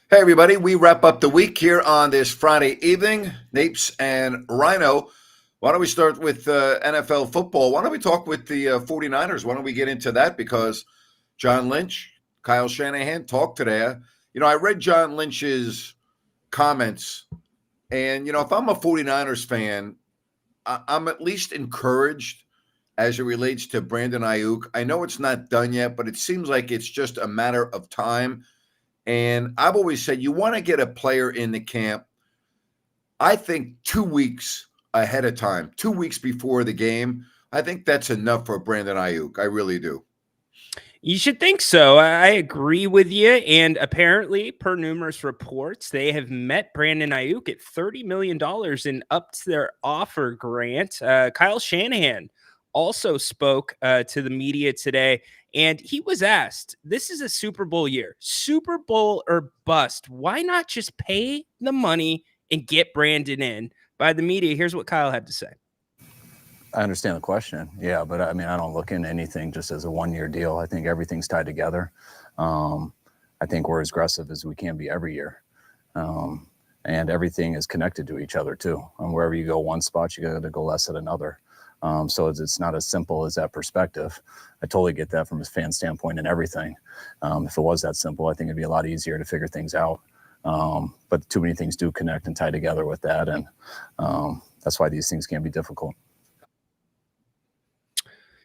Hey, everybody. We wrap up the week here on this Friday evening. Napes and Ryno. Why don't we start with NFL football? Why don't we talk with the 49ers? Why don't we get into that? Because John Lynch, Kyle Shanahan talked today. I read John Lynch's comments, and, if I'm a 49ers fan, I'm at least encouraged as it relates to Brandon Ayuk. I know it's not done yet, but it seems like it's just a matter of time. And I've always said you want to get a player in the camp, I think 2 weeks ahead of time, 2 weeks before the game. I think that's enough for Brandon Ayuk. I really do. You should think so. I agree with you. And apparently, per numerous reports, they have met Brandon Ayuk at $30 million and upped their offer grant. Kyle Shanahan also spoke to the media today, and he was asked, this is a Super Bowl year, Super Bowl or bust. Why not just pay the money and get Brandon in? By the media, here's what Kyle had to say. I understand the question. Yeah, but I mean, I don't look into anything just as a one-year deal. I think everything's tied together. I think we're as aggressive as we can be every year. And everything is connected to each other too. And wherever you go one spot, you got to go less at another. So it's not as simple as that perspective. I totally get that from a fan standpoint and everything. If it was that simple, I think it'd be a lot easier to figure things out. But too many things do connect and tie together with that. And that's why these things can be difficult.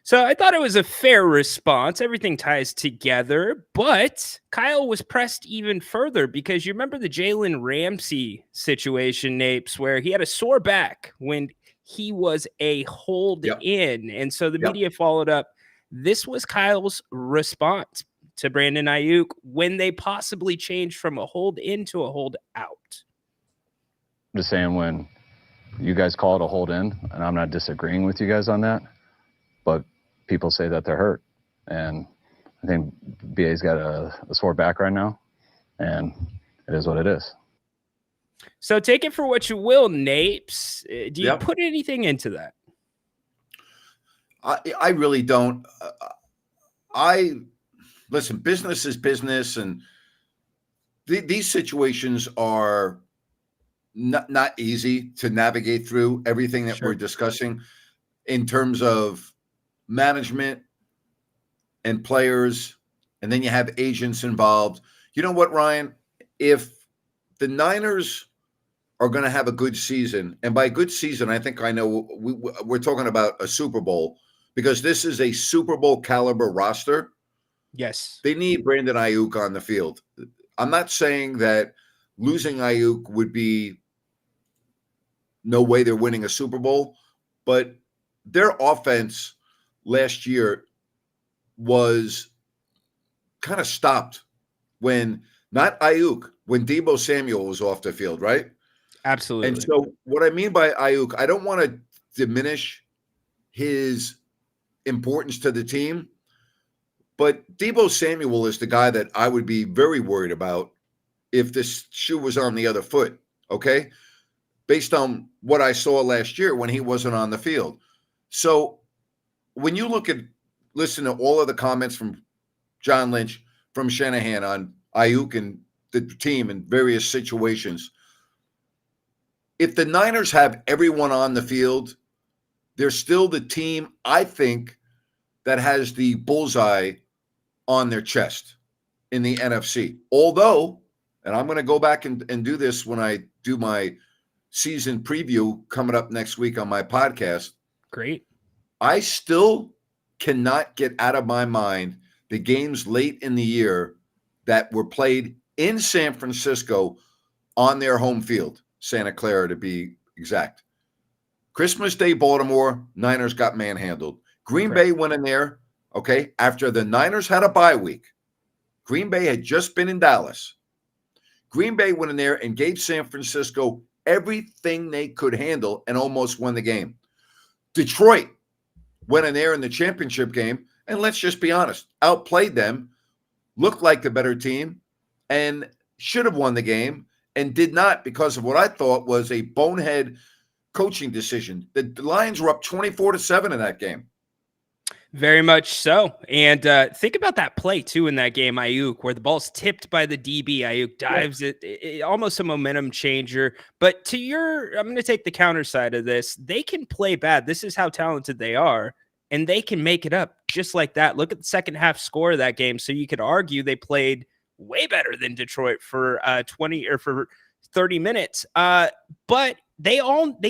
So I thought it was a fair response. Everything ties together, but Kyle was pressed even further because you remember the Jalen Ramsey situation, Napes, where he had a sore back when he was a hold in. And so the media followed up. This was Kyle's response to Brandon Ayuk when they possibly changed from a hold in to a hold out. I'm just saying, when you guys call it a hold in, and I'm not disagreeing with you guys on that, but people say that they're hurt. And I think BA's got a sore back right now, and it is what it is. So take it for what you will, Napes. Do you put anything into that? I really don't. Listen, business is business, and these situations are not easy to navigate through. Everything that we're discussing in terms of management and players, and then you have agents involved. You know what, Ryan? If the Niners are going to have a good season, and by good season, I think I know we're talking about a Super Bowl, because this is a Super Bowl caliber roster. Yes. They need Brandon Ayuk on the field. I'm not saying that losing Ayuk would be no way they're winning a Super Bowl, but their offense last year was kind of stopped when, not Ayuk, when Deebo Samuel was off the field, right? Absolutely. And so what I mean by Ayuk, I don't want to diminish his importance to the team, but Deebo Samuel is the guy that I would be very worried about if this shoe was on the other foot, okay? Based on what I saw last year when he wasn't on the field. So when you listen to all of the comments from John Lynch, from Shanahan on Ayuk and the team in various situations, if the Niners have everyone on the field, they're still the team, I think, that has the bullseye on their chest in the NFC. Although, and I'm going to go back and do this when I do my season preview coming up next week on my podcast. Great. I still cannot get out of my mind the games late in the year that were played in San Francisco on their home field, Santa Clara to be exact. Christmas Day, Baltimore, Niners got manhandled. Green Bay went in there, okay, after the Niners had a bye week. Green Bay had just been in Dallas. Green Bay went in there and gave San Francisco everything they could handle and almost won the game. Detroit went in there in the championship game, and let's just be honest, outplayed them, looked like the better team, and should have won the game, and did not because of what I thought was a bonehead coaching decision. The Lions were up 24-7 in that game. Very much so. And think about that play, too, in that game, Ayuk, where the ball's tipped by the DB. Ayuk dives it, almost a momentum changer. But I'm going to take the counter side of this. They can play bad. This is how talented they are. And they can make it up just like that. Look at the second half score of that game. So you could argue they played way better than Detroit for 20 or for 30 minutes. But they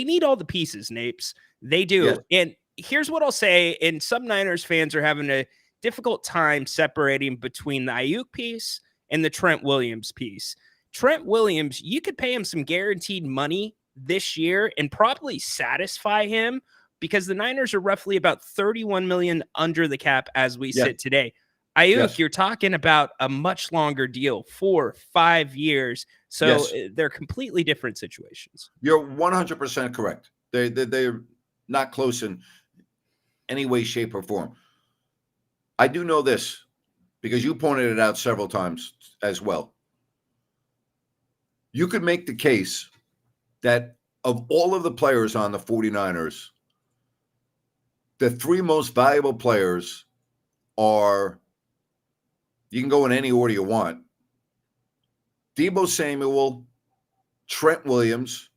need all the pieces, Napes. They do. Yes. And here's what I'll say, and some Niners fans are having a difficult time separating between the Ayuk piece and the Trent Williams piece. Trent Williams, you could pay him some guaranteed money this year and probably satisfy him because the Niners are roughly about 31 million under the cap as we sit today. Ayuk, you're talking about a much longer deal, 4-5 years. So they're completely different situations. You're 100% correct. They're not close in any way, shape, or form. I do know this because you pointed it out several times as well. You could make the case that of all of the players on the 49ers, the three most valuable players are, you can go in any order you want, Deebo Samuel, Trent Williams,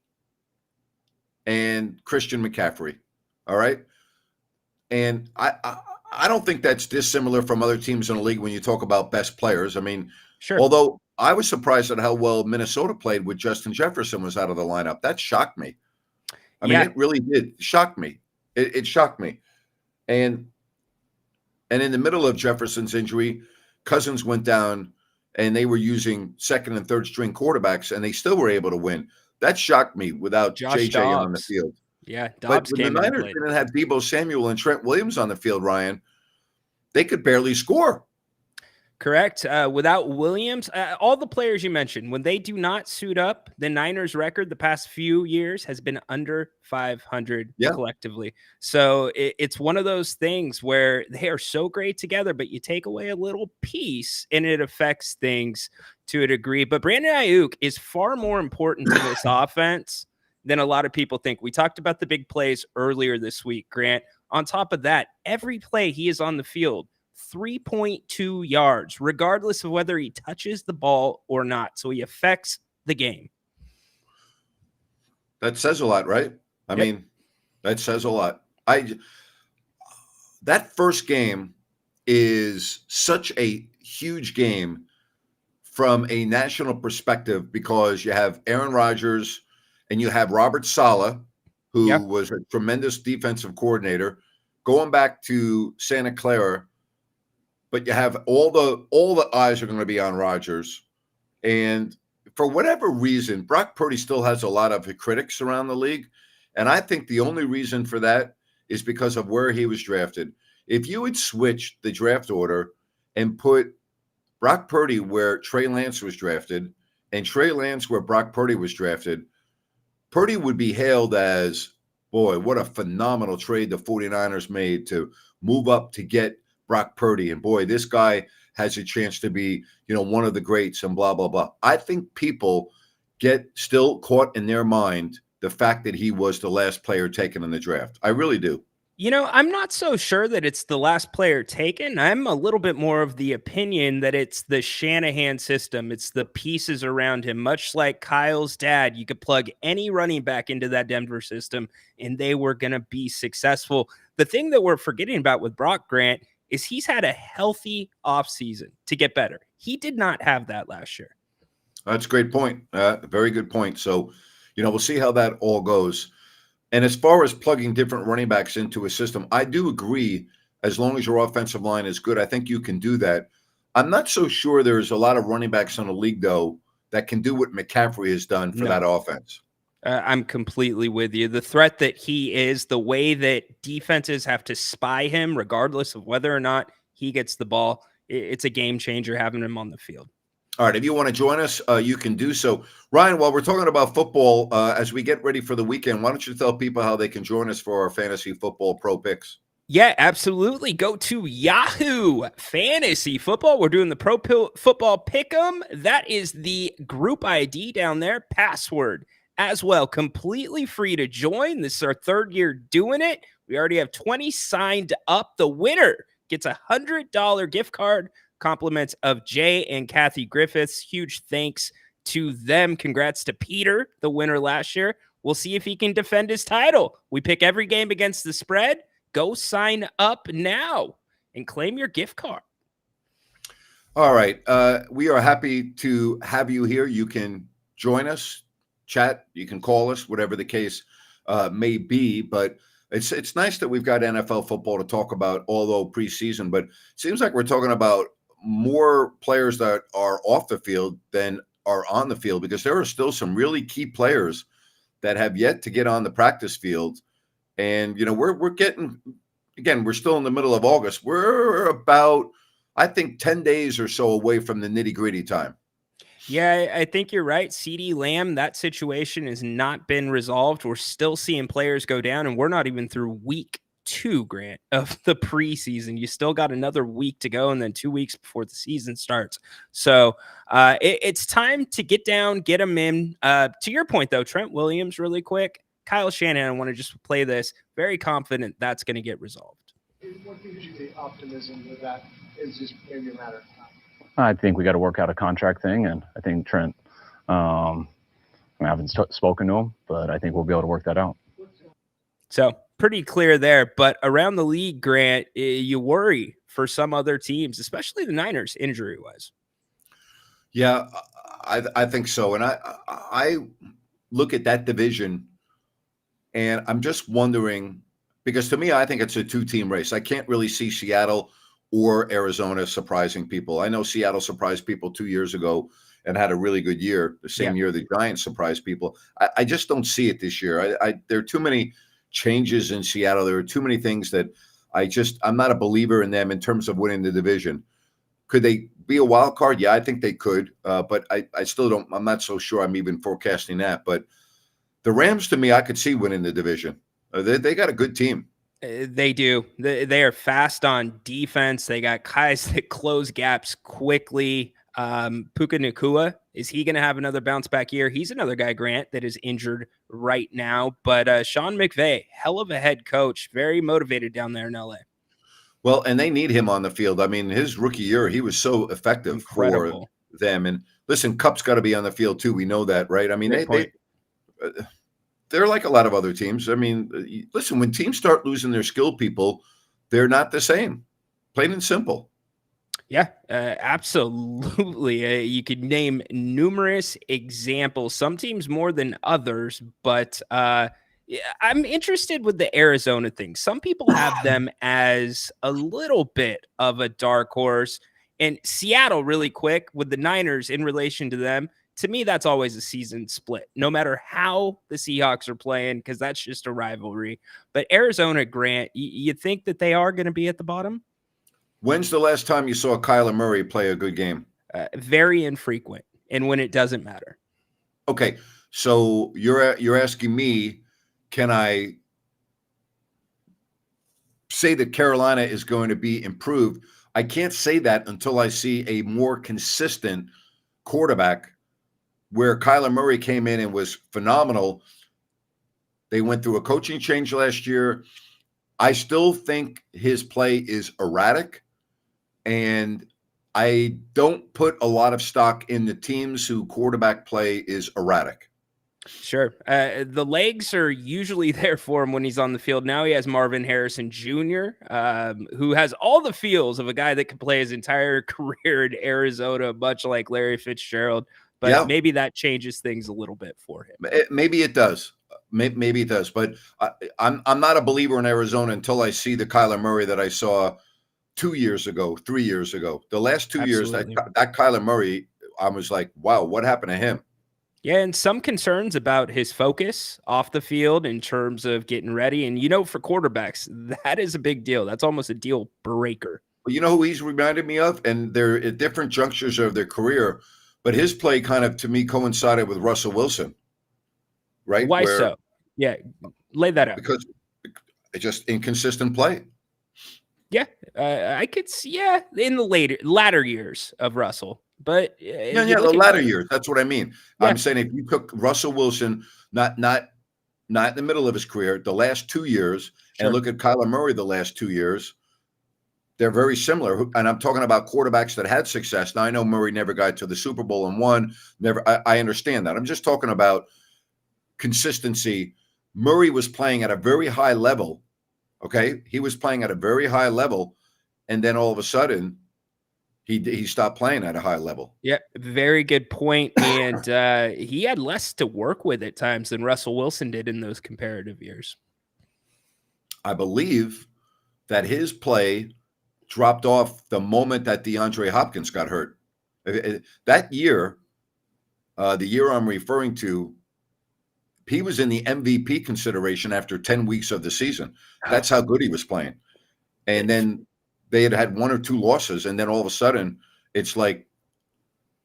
and Christian McCaffrey. All right. And I don't think that's dissimilar from other teams in the league when you talk about best players. I mean, sure. Although I was surprised at how well Minnesota played with Justin Jefferson was out of the lineup. That shocked me. I mean, it really did. Shock me. It shocked me. And in the middle of Jefferson's injury, Cousins went down and they were using second and third string quarterbacks and they still were able to win. That shocked me without JJ on the field. Yeah, Dobbs but when the Niners didn't have Deebo Samuel and Trent Williams on the field, Ryan, they could barely score. Correct. Without Williams, all the players you mentioned, when they do not suit up, the Niners record the past few years has been under 500 collectively. So it's one of those things where they are so great together, but you take away a little piece and it affects things to a degree. But Brandon Ayuk is far more important to this offense than a lot of people think. We talked about the big plays earlier this week, Grant. On top of that, every play he is on the field, 3.2 yards, regardless of whether he touches the ball or not. So he affects the game. That says a lot, right? I mean, that says a lot. That first game is such a huge game from a national perspective because you have Aaron Rodgers and you have Robert Saleh, who was a tremendous defensive coordinator, going back to Santa Clara. But you have all the eyes are going to be on Rodgers. And for whatever reason, Brock Purdy still has a lot of critics around the league. And I think the only reason for that is because of where he was drafted. If you had switched the draft order and put Brock Purdy where Trey Lance was drafted and Trey Lance where Brock Purdy was drafted, Purdy would be hailed as, boy, what a phenomenal trade the 49ers made to move up to get Brock Purdy. And boy, this guy has a chance to be, one of the greats and blah, blah, blah. I think people get still caught in their mind the fact that he was the last player taken in the draft. I really do. I'm not so sure that it's the last player taken. I'm a little bit more of the opinion that it's the Shanahan system. It's the pieces around him, much like Kyle's dad. You could plug any running back into that Denver system and they were going to be successful. The thing that we're forgetting about with Brock, Grant, is he's had a healthy offseason to get better. He did not have that last year. That's a great point. Very good point. So, we'll see how that all goes. And as far as plugging different running backs into a system, I do agree, as long as your offensive line is good, I think you can do that. I'm not so sure there's a lot of running backs in the league, though, that can do what McCaffrey has done for that offense. I'm completely with you. The threat that he is, the way that defenses have to spy him, regardless of whether or not he gets the ball, it's a game changer having him on the field. All right. If you want to join us, you can do so. Ryan, while we're talking about football, as we get ready for the weekend, why don't you tell people how they can join us for our fantasy football pro picks? Yeah, absolutely. Go to Yahoo Fantasy Football. We're doing the Pro Football Pick'em. That is the group ID down there, password as well. Completely free to join. This is our third year doing it. We already have 20 signed up. The winner gets a $100 gift card, compliments of Jay and Kathy Griffiths. Huge thanks to them. Congrats to Peter, the winner last year. We'll see if he can defend his title. We pick every game against the spread. Go sign up now and claim your gift card. All right. We are happy to have you here. You can join us, chat. You can call us, whatever the case may be. But it's nice that we've got NFL football to talk about, although preseason. But it seems like we're talking about more players that are off the field than are on the field, because there are still some really key players that have yet to get on the practice field. And, we're getting, again, we're still in the middle of August. We're about, I think, 10 days or so away from the nitty-gritty time. Yeah, I think you're right. CeeDee Lamb, that situation has not been resolved. We're still seeing players go down, and we're not even through week 2, Grant, of the preseason. You still got another week to go, and then 2 weeks before the season starts. So it's time to get down, get them in. To your point, though, Trent Williams, really quick. Kyle Shanahan, I want to just play this. Very confident that's going to get resolved. What gives you the optimism that is just maybe a matter of time? I think we got to work out a contract thing, and I think Trent, I haven't spoken to him, but I think we'll be able to work that out. So pretty clear there, but around the league, Grant, you worry for some other teams, especially the Niners, injury-wise. Yeah, I think so. And I look at that division, and I'm just wondering, because to me, I think it's a 2-team race. I can't really see Seattle or Arizona surprising people. I know Seattle surprised people 2 years ago and had a really good year. The same year the Giants surprised people. I just don't see it this year. There are too many changes in Seattle. There are too many things that I'm not a believer in them in terms of winning the division. Could they be a wild card? Yeah, I think they could. But I still don't. I'm not so sure I'm even forecasting that. But the Rams, to me, I could see winning the division. They got a good team. They do. They are fast on defense. They got guys that close gaps quickly. Puka Nacua, is he going to have another bounce back year? He's another guy, Grant, that is injured right now. But Sean McVay, hell of a head coach, very motivated down there in LA. Well, and they need him on the field. I mean, his rookie year, he was so effective for them. And listen, Cup's got to be on the field too. We know that, right? I mean, they're like a lot of other teams. I mean, listen, when teams start losing their skilled people, they're not the same. Plain and simple. Yeah, absolutely. You could name numerous examples, some teams more than others, but I'm interested with the Arizona thing. Some people have them as a little bit of a dark horse, and Seattle really quick with the Niners in relation to them. To me, that's always a season split, no matter how the Seahawks are playing, because that's just a rivalry. But Arizona, Grant, you think that they are going to be at the bottom? When's the last time you saw Kyler Murray play a good game? Very infrequent, and when it doesn't matter. Okay, so you're asking me, can I say that Carolina is going to be improved? I can't say that until I see a more consistent quarterback, where Kyler Murray came in and was phenomenal. They went through a coaching change last year. I still think his play is erratic, and I don't put a lot of stock in the teams who quarterback play is erratic. Sure. The legs are usually there for him when he's on the field. Now he has Marvin Harrison Jr., who has all the feels of a guy that could play his entire career in Arizona, much like Larry Fitzgerald. But maybe that changes things a little bit for him. Maybe it does. Maybe it does. But I'm not a believer in Arizona until I see the Kyler Murray that I saw 2 years ago, 3 years ago. The last 2 years, that Kyler Murray, I was like, wow, what happened to him? Yeah, and some concerns about his focus off the field in terms of getting ready. And, for quarterbacks, that is a big deal. That's almost a deal breaker. Well, you know who he's reminded me of? And they're at different junctures of their career. But his play kind of, to me, coincided with Russell Wilson, right? Why so? Yeah, lay that out. Because it's just inconsistent play. Yeah, I could see, in the latter years of Russell. But the latter years, that's what I mean. Yeah. I'm saying if you took Russell Wilson, not in the middle of his career, the last 2 years, And Sure. look at Kyler Murray the last 2 years. They're very similar. And I'm talking about quarterbacks that had success. Now, I know Murray never got to the Super Bowl and won. I understand that. I'm just talking about consistency. Murray was playing at a very high level. Okay. He was playing at a very high level. And then all of a sudden, he stopped playing at a high level. Yeah, very good point. And he had less to work with at times than Russell Wilson did in those comparative years. I believe that his play dropped off the moment that DeAndre Hopkins got hurt. That year, the year I'm referring to, he was in the MVP consideration after 10 weeks of the season. That's how good he was playing. And then they had 1 or 2 losses, and then all of a sudden, it's like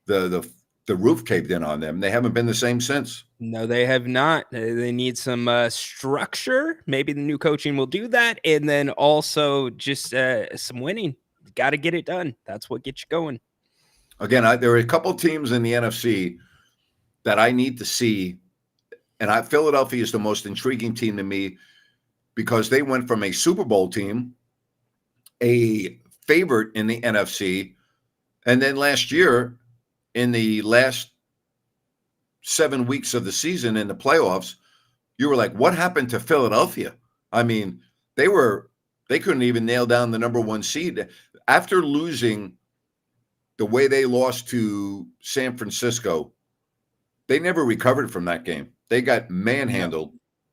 the roof caved in on them. They haven't been the same since. No, they have not. They need some structure. Maybe the new coaching will do that. And then also just some winning. Got to get it done. That's what gets you going. Again, there are a couple teams in the NFC that I need to see, and Philadelphia is the most intriguing team to me because they went from a Super Bowl team, a favorite in the NFC, and then last year, in the last 7 weeks of the season in the playoffs, you were like, what happened to Philadelphia? I mean, they couldn't even nail down the number 1 seed. After losing the way they lost to San Francisco, they never recovered from that game. They got manhandled,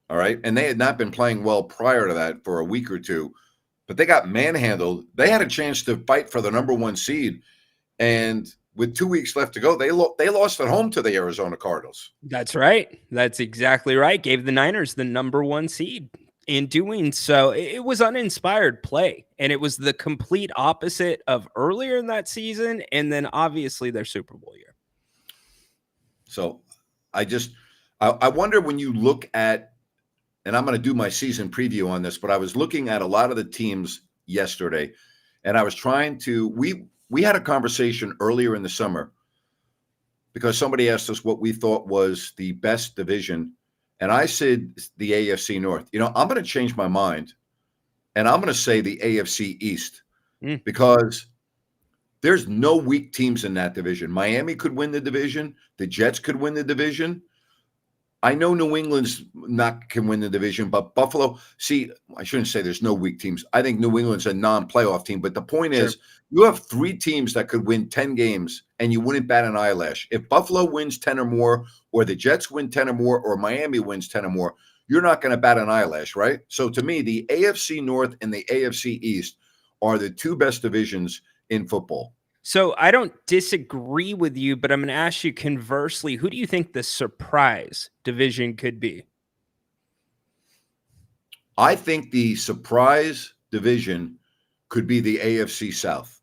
all right? And they had not been playing well prior to that for a week or two, but they got manhandled. They had a chance to fight for the number 1 seed, and with 2 weeks left to go, they lost at home to the Arizona Cardinals. That's right. That's exactly right. Gave the Niners the number 1 seed. In doing so, it was uninspired play, and it was the complete opposite of earlier in that season, and then obviously their Super Bowl year. So I wonder when you look at, and I'm going to do my season preview on this, but I was looking at a lot of the teams yesterday, and I was trying to, we had a conversation earlier in the summer because somebody asked us what we thought was the best division. And I said the AFC North. You know, I'm going to change my mind, and I'm going to say the AFC East because there's no weak teams in that division. Miami could win the division. The Jets could win the division. I know New England's not can win the division, but Buffalo, see, I shouldn't say there's no weak teams. I think New England's a non-playoff team, but the point is you have 3 teams that could win 10 games and you wouldn't bat an eyelash. If Buffalo wins 10 or more, or the Jets win 10 or more, or Miami wins 10 or more, you're not going to bat an eyelash, right? So to me, the AFC North and the AFC East are the 2 best divisions in football. So I don't disagree with you, but I'm going to ask you conversely, who do you think the surprise division could be? I think the surprise division could be the AFC South.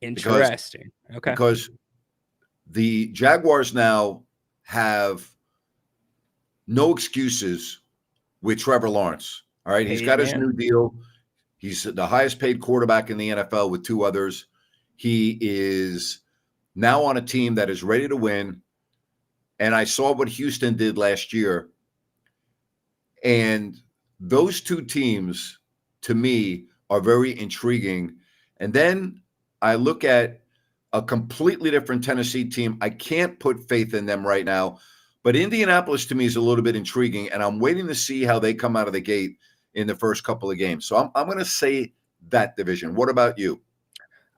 Interesting. Okay. Because the Jaguars now have no excuses with Trevor Lawrence. All right. He's got his new deal. He's the highest paid quarterback in the NFL with 2 others. He is now on a team that is ready to win. And I saw what Houston did last year. And those 2 teams, to me, are very intriguing. And then I look at a completely different Tennessee team. I can't put faith in them right now. But Indianapolis, to me, is a little bit intriguing. And I'm waiting to see how they come out of the gate in the first couple of games. So I'm going to say that division. What about you?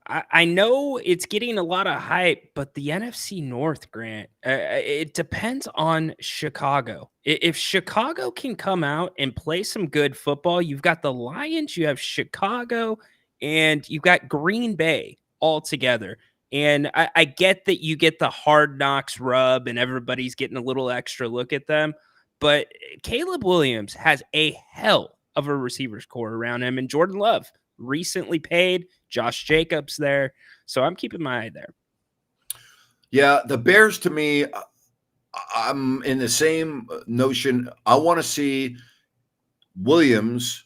I know it's getting a lot of hype, but the NFC North, Grant, it depends on Chicago. If Chicago can come out and play some good football, you've got the Lions, you have Chicago, and you've got Green Bay all together. And I get that you get the Hard Knocks rub and everybody's getting a little extra look at them, but Caleb Williams has a hell of a receivers core around him, and Jordan Love recently paid. Josh Jacobs there. So I'm keeping my eye there. Yeah, the Bears, to me, I'm in the same notion. I want to see Williams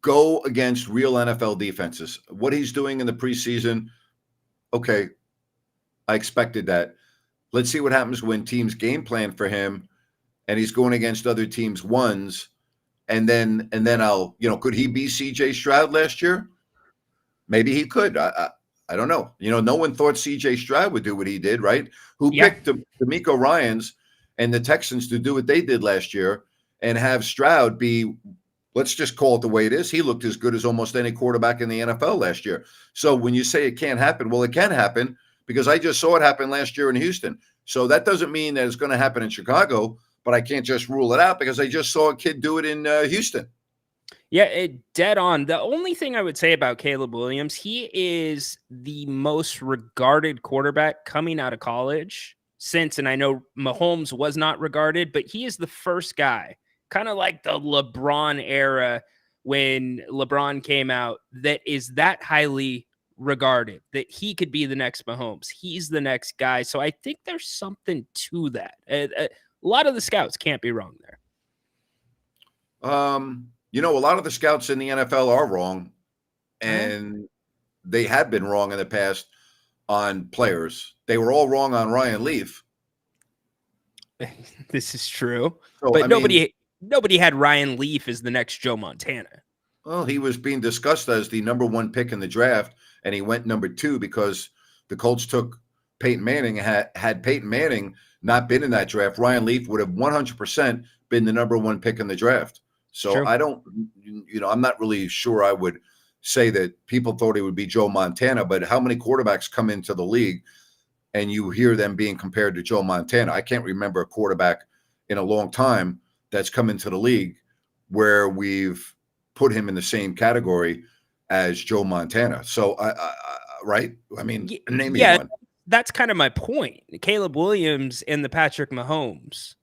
go against real NFL defenses. What he's doing in the preseason, okay, I expected that. Let's see what happens when teams game plan for him and he's going against other teams' ones and then I'll, could he be CJ Stroud last year? Maybe he could. I don't know. No one thought CJ Stroud would do what he did, right? Who Yeah. picked the D'Amico Ryans and the Texans to do what they did last year and have Stroud be, let's just call it the way it is. He looked as good as almost any quarterback in the NFL last year. So when you say it can't happen, well, it can happen because I just saw it happen last year in Houston. So that doesn't mean that it's going to happen in Chicago, but I can't just rule it out because I just saw a kid do it in Houston. Yeah, dead on. The only thing I would say about Caleb Williams, he is the most regarded quarterback coming out of college since, and I know Mahomes was not regarded, but he is the first guy, kind of like the LeBron era when LeBron came out, that is that highly regarded, that he could be the next Mahomes. He's the next guy. So I think there's something to that. A lot of the scouts can't be wrong there. A lot of the scouts in the NFL are wrong, and they have been wrong in the past on players. They were all wrong on Ryan Leaf. This is true. So, But nobody had Ryan Leaf as the next Joe Montana. Well, he was being discussed as the number 1 pick in the draft, and he went number 2 because the Colts took Peyton Manning. Had Peyton Manning not been in that draft, Ryan Leaf would have 100% been the number 1 pick in the draft. So True. I don't, I'm not really sure I would say that people thought he would be Joe Montana, but how many quarterbacks come into the league and you hear them being compared to Joe Montana? I can't remember a quarterback in a long time that's come into the league where we've put him in the same category as Joe Montana. So right? I mean, name me one. That's kind of my point. Caleb Williams and the Patrick Mahomes.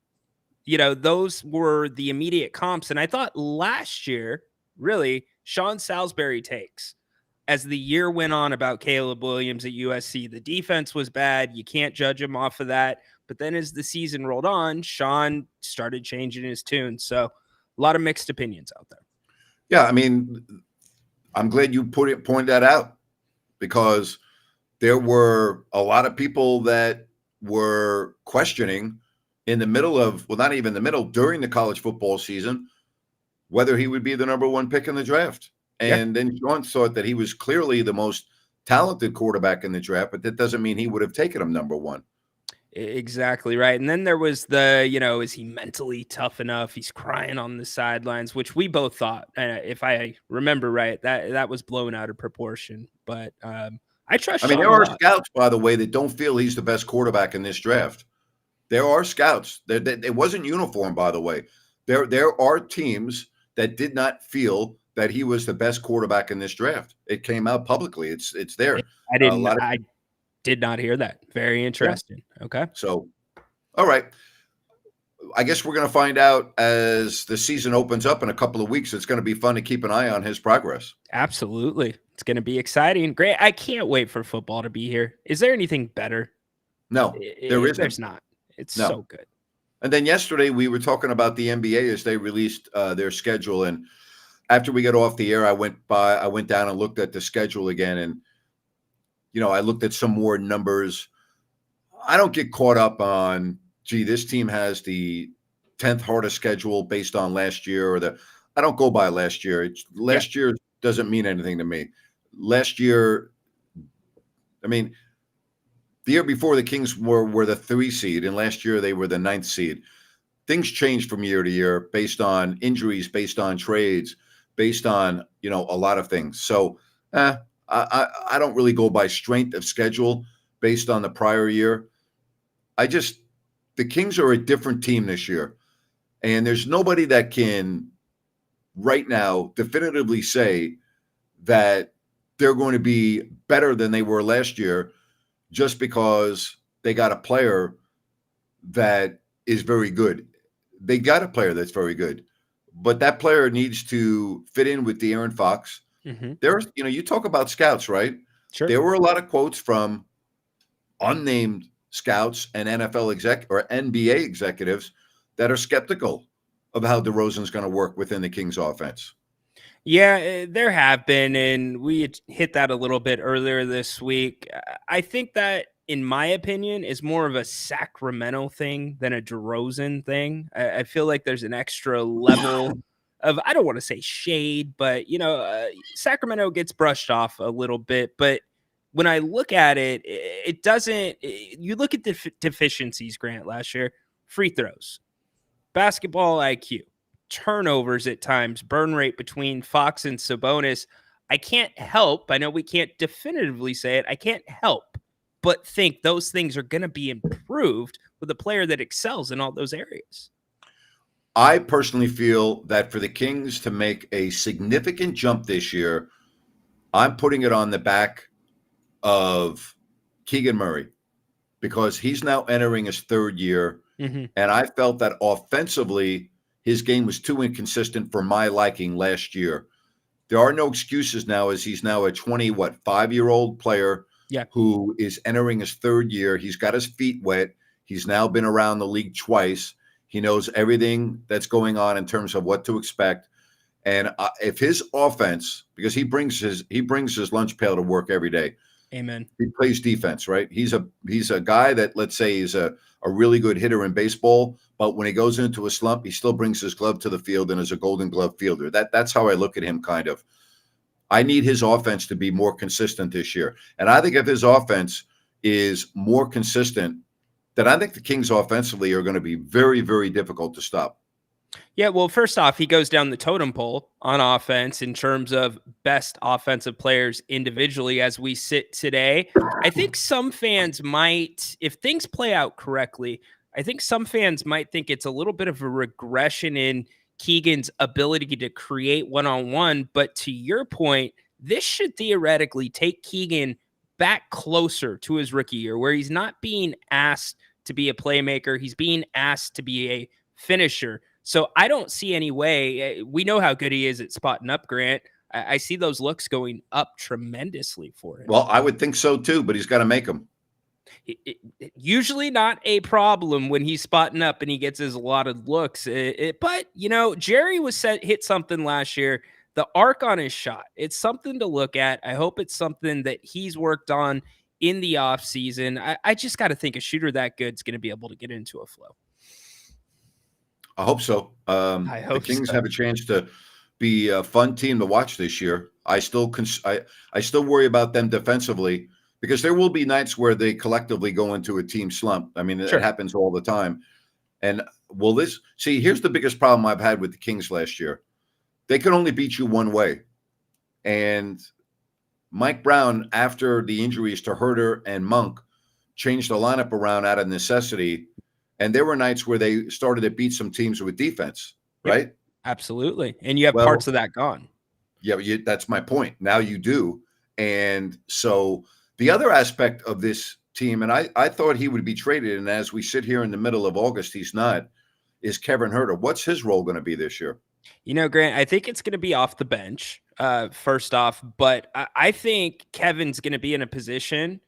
Those were the immediate comps. And I thought last year, really, Sean Salisbury takes as the year went on about Caleb Williams at USC. The defense was bad. You can't judge him off of that. But then as the season rolled on, Sean started changing his tune. So a lot of mixed opinions out there. Yeah, I mean, I'm glad you point that out because there were a lot of people that were questioning in the middle of, well, not even the middle, during the college football season, whether he would be the number 1 pick in the draft. And then Sean thought that he was clearly the most talented quarterback in the draft, but that doesn't mean he would have taken him number 1. Exactly right. And then there was the, is he mentally tough enough? He's crying on the sidelines, which we both thought, if I remember right, that was blown out of proportion. But I trust. I mean, there are scouts, by the way, that don't feel he's the best quarterback in this draft. There are scouts. It wasn't uniform, by the way. There are teams that did not feel that he was the best quarterback in this draft. It came out publicly. It's there. I did not hear that. Very interesting. Yeah. Okay. So, all right. I guess we're going to find out as the season opens up in a couple of weeks. It's going to be fun to keep an eye on his progress. Absolutely. It's going to be exciting. Great. I can't wait for football to be here. Is there anything better? No, there isn't. There's not. It's so good. And then yesterday we were talking about the NBA as they released their schedule. And after we got off the air, I went down and looked at the schedule again. And, I looked at some more numbers. I don't get caught up on, gee, this team has the 10th hardest schedule based on last year I don't go by last year. Last year doesn't mean anything to me. Last year, the year before the Kings were the 3 seed, and last year they were the 9th seed. Things change from year to year based on injuries, based on trades, based on, a lot of things. So I don't really go by strength of schedule based on the prior year. The Kings are a different team this year, and there's nobody that can right now definitively say that they're going to be better than they were last year just because they got a player that is very good. They got a player that's very good, but that player needs to fit in with De'Aaron Fox. Mm-hmm. There's, you talk about scouts, right? Sure. There were a lot of quotes from unnamed scouts and NFL or NBA executives that are skeptical of how DeRozan's going to work within the Kings offense. Yeah, there have been, and we hit that a little bit earlier this week. I think that, in my opinion, is more of a Sacramento thing than a DeRozan thing. I feel like there's an extra level of, I don't want to say shade, but Sacramento gets brushed off a little bit. But when I look at it, it doesn't. You look at the deficiencies, Grant, last year: free throws, basketball IQ, turnovers at times, burn rate between Fox and Sabonis. I can't help, I know we can't definitively say it, I can't help but think those things are going to be improved with a player that excels in all those areas. I personally feel that for the Kings to make a significant jump this year, I'm putting it on the back of Keegan Murray, because he's now entering his third year. Mm-hmm. And I felt that offensively, his game was too inconsistent for my liking last year. There are no excuses now, as he's now a 5-year-old player who is entering his third year. He's got his feet wet. He's now been around the league twice. He knows everything that's going on in terms of what to expect. And if his offense, because he brings his lunch pail to work every day. Amen. He plays defense, right? He's a guy that, let's say, is a really good hitter in baseball, but when he goes into a slump, he still brings his glove to the field and is a Golden Glove fielder. That's how I look at him, kind of. I need his offense to be more consistent this year. And I think if his offense is more consistent, then I think the Kings offensively are going to be very, very difficult to stop. Yeah, well, first off, he goes down the totem pole on offense in terms of best offensive players individually as we sit today. I think some fans might, if things play out correctly, I think some fans might think it's a little bit of a regression in Keegan's ability to create one-on-one. But to your point, this should theoretically take Keegan back closer to his rookie year, where he's not being asked to be a playmaker. He's being asked to be a finisher. So I don't see any way. We know how good he is at spotting up, Grant. I see those looks going up tremendously for him. Well, I would think so too, but he's got to make them. Usually not a problem when he's spotting up and he gets his allotted looks. But, Jerry hit something last year, the arc on his shot. It's something to look at. I hope it's something that he's worked on in the offseason. I just got to think a shooter that good is going to be able to get into a flow. I hope so. I hope the Kings so. have a chance to be a fun team to watch this year. I still worry about them defensively, because there will be nights where they collectively go into a team slump. I mean, Sure. It happens all the time. And here's the biggest problem I've had with the Kings last year. They could only beat you one way. And Mike Brown, after the injuries to Herter and Monk, changed the lineup around out of necessity. And there were nights where they started to beat some teams with defense, right? Yep, absolutely. And you have parts of that gone. Yeah, that's my point. Now you do. And so the other aspect of this team, and I thought he would be traded, and as we sit here in the middle of August, he's not, is Kevin Herter. What's his role going to be this year? Grant, I think it's going to be off the bench, first off. But I think Kevin's going to be in a position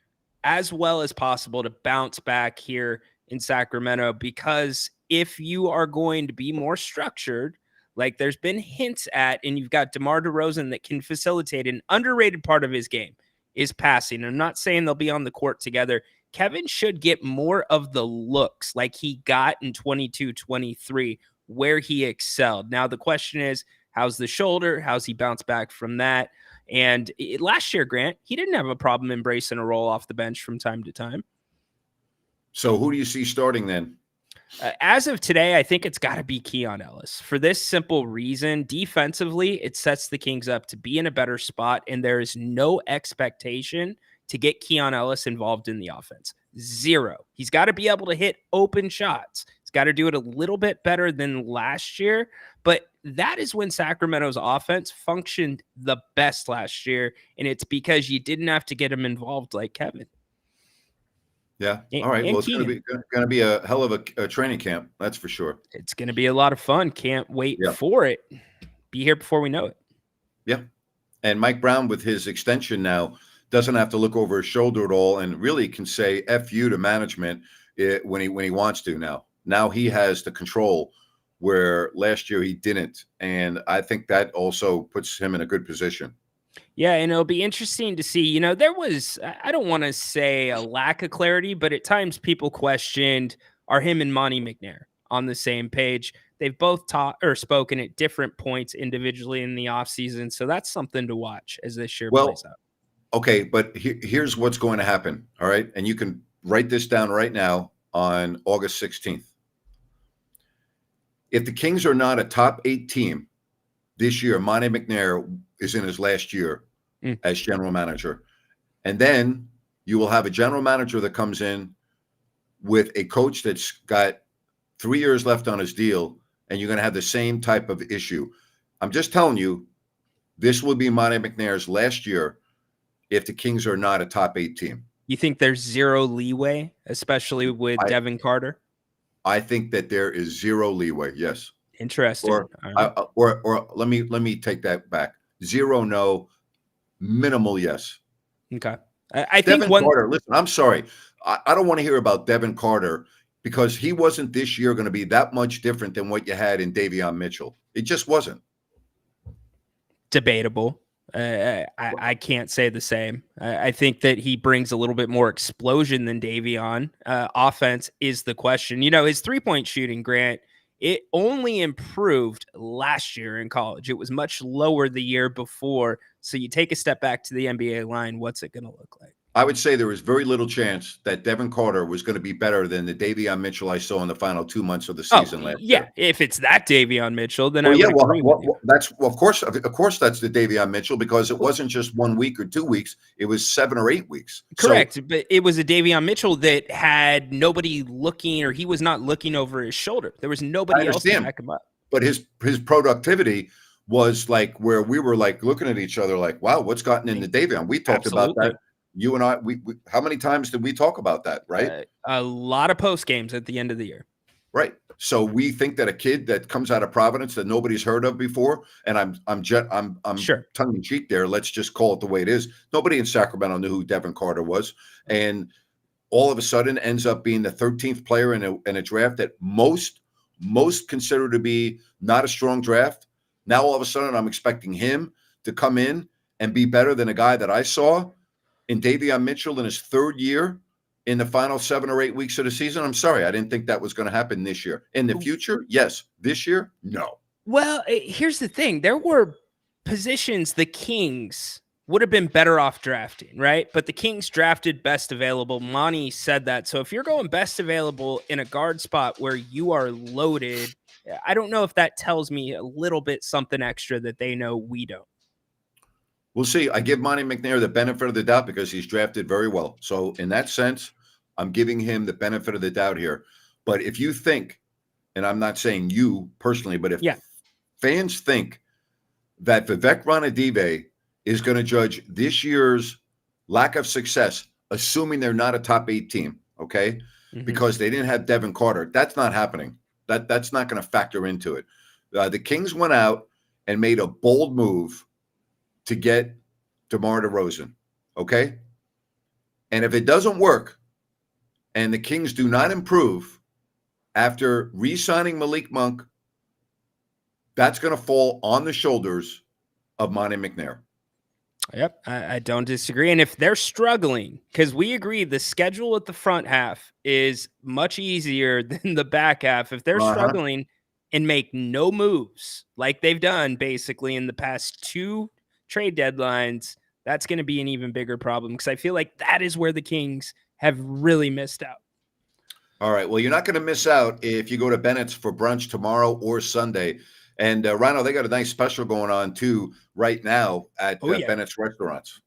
as well as possible to bounce back here in Sacramento, because if you are going to be more structured, like there's been hints at, and you've got DeMar DeRozan that can facilitate, an underrated part of his game is passing. I'm not saying they'll be on the court together. Kevin should get more of the looks like he got in 22-23, where he excelled. Now, the question is, how's the shoulder? How's he bounce back from that? And last year, Grant, he didn't have a problem embracing a role off the bench from time to time. So who do you see starting then? As of today, I think it's got to be Keon Ellis, for this simple reason. Defensively, it sets the Kings up to be in a better spot, and there is no expectation to get Keon Ellis involved in the offense. Zero. He's got to be able to hit open shots. He's got to do it a little bit better than last year, but that is when Sacramento's offense functioned the best last year, and it's because you didn't have to get him involved like Kevin. Yeah. All right. Well, it's going to be a hell of a training camp. That's for sure. It's going to be a lot of fun. Can't wait for it. Be here before we know it. Yeah. And Mike Brown, with his extension now, doesn't have to look over his shoulder at all, and really can say F you to management when he wants to now. Now he has the control, where last year he didn't. And I think that also puts him in a good position. Yeah, and it'll be interesting to see. There was, I don't want to say a lack of clarity, but at times people questioned, are him and Monty McNair on the same page. They've both taught or spoken at different points individually in the offseason. So that's something to watch as this year plays out. Okay, but here's what's going to happen. All right. And you can write this down right now on August 16th. If the Kings are not a top 8 team this year, Monte McNair is in his last year as general manager. And then you will have a general manager that comes in with a coach that's got 3 years left on his deal, and you're going to have the same type of issue. I'm just telling you, this will be Monte McNair's last year if the Kings are not a top 8 team. You think there's zero leeway, especially with Devin Carter? I think that there is zero leeway. Yes. Interesting. Or let me take that back. Zero, no. Minimal, yes. Okay. I think Devin Carter. Listen, I'm sorry. I don't want to hear about Devin Carter because he wasn't this year going to be that much different than what you had in Davion Mitchell. It just wasn't. Debatable. I can't say the same. I think that he brings a little bit more explosion than Davion. Offense is the question. You know, his 3-point shooting, Grant, it only improved last year in college. It was much lower the year before. So you take a step back to the NBA line, what's it going to look like? I would say there was very little chance that Devin Carter was going to be better than the Davion Mitchell I saw in the final 2 months of the season last year. If it's that Davion Mitchell, then I would agree with you. Of course, that's the Davion Mitchell because it wasn't just 1 week or 2 weeks; it was 7 or 8 weeks. Correct, but it was a Davion Mitchell that had nobody looking, or he was not looking over his shoulder. There was nobody else to back him up. But his productivity was like where we were like looking at each other like, wow, what's gotten into Davion? We talked about that. You and I, we how many times did we talk about that, right? A lot of post games at the end of the year. Right. So we think that a kid that comes out of Providence that nobody's heard of before, and I'm sure tongue in cheek there. Let's just call it the way it is. Nobody in Sacramento knew who Devin Carter was, and all of a sudden ends up being the 13th player in a draft that most consider to be not a strong draft. Now all of a sudden I'm expecting him to come in and be better than a guy that I saw in Davion Mitchell in his 3rd year in the final 7 or 8 weeks of the season. I'm sorry. I didn't think that was going to happen this year. In the future, yes. This year, no. Well, here's the thing. There were positions the Kings would have been better off drafting, right? But the Kings drafted best available. Monty said that. So if you're going best available in a guard spot where you are loaded, I don't know if that tells me a little bit something extra that they know we don't. We'll see. I give Monte McNair the benefit of the doubt because he's drafted very well. So in that sense, I'm giving him the benefit of the doubt here. But if you think, and I'm not saying you personally, but if fans think that Vivek Ranadive is going to judge this year's lack of success, assuming they're not a top 8 team, okay, because they didn't have Devin Carter, that's not happening. That's not going to factor into it. The Kings went out and made a bold move to get DeMar DeRozan, okay? And if it doesn't work and the Kings do not improve after re-signing Malik Monk, that's going to fall on the shoulders of Monte McNair. Yep, I don't disagree. And if they're struggling, because we agree the schedule at the front half is much easier than the back half. If they're struggling and make no moves like they've done basically in the past 2 trade deadlines, that's going to be an even bigger problem because I feel like that is where the Kings have really missed out. All right. Well, you're not going to miss out if you go to Bennett's for brunch tomorrow or Sunday. And Ryno, they got a nice special going on too right now at Bennett's restaurants.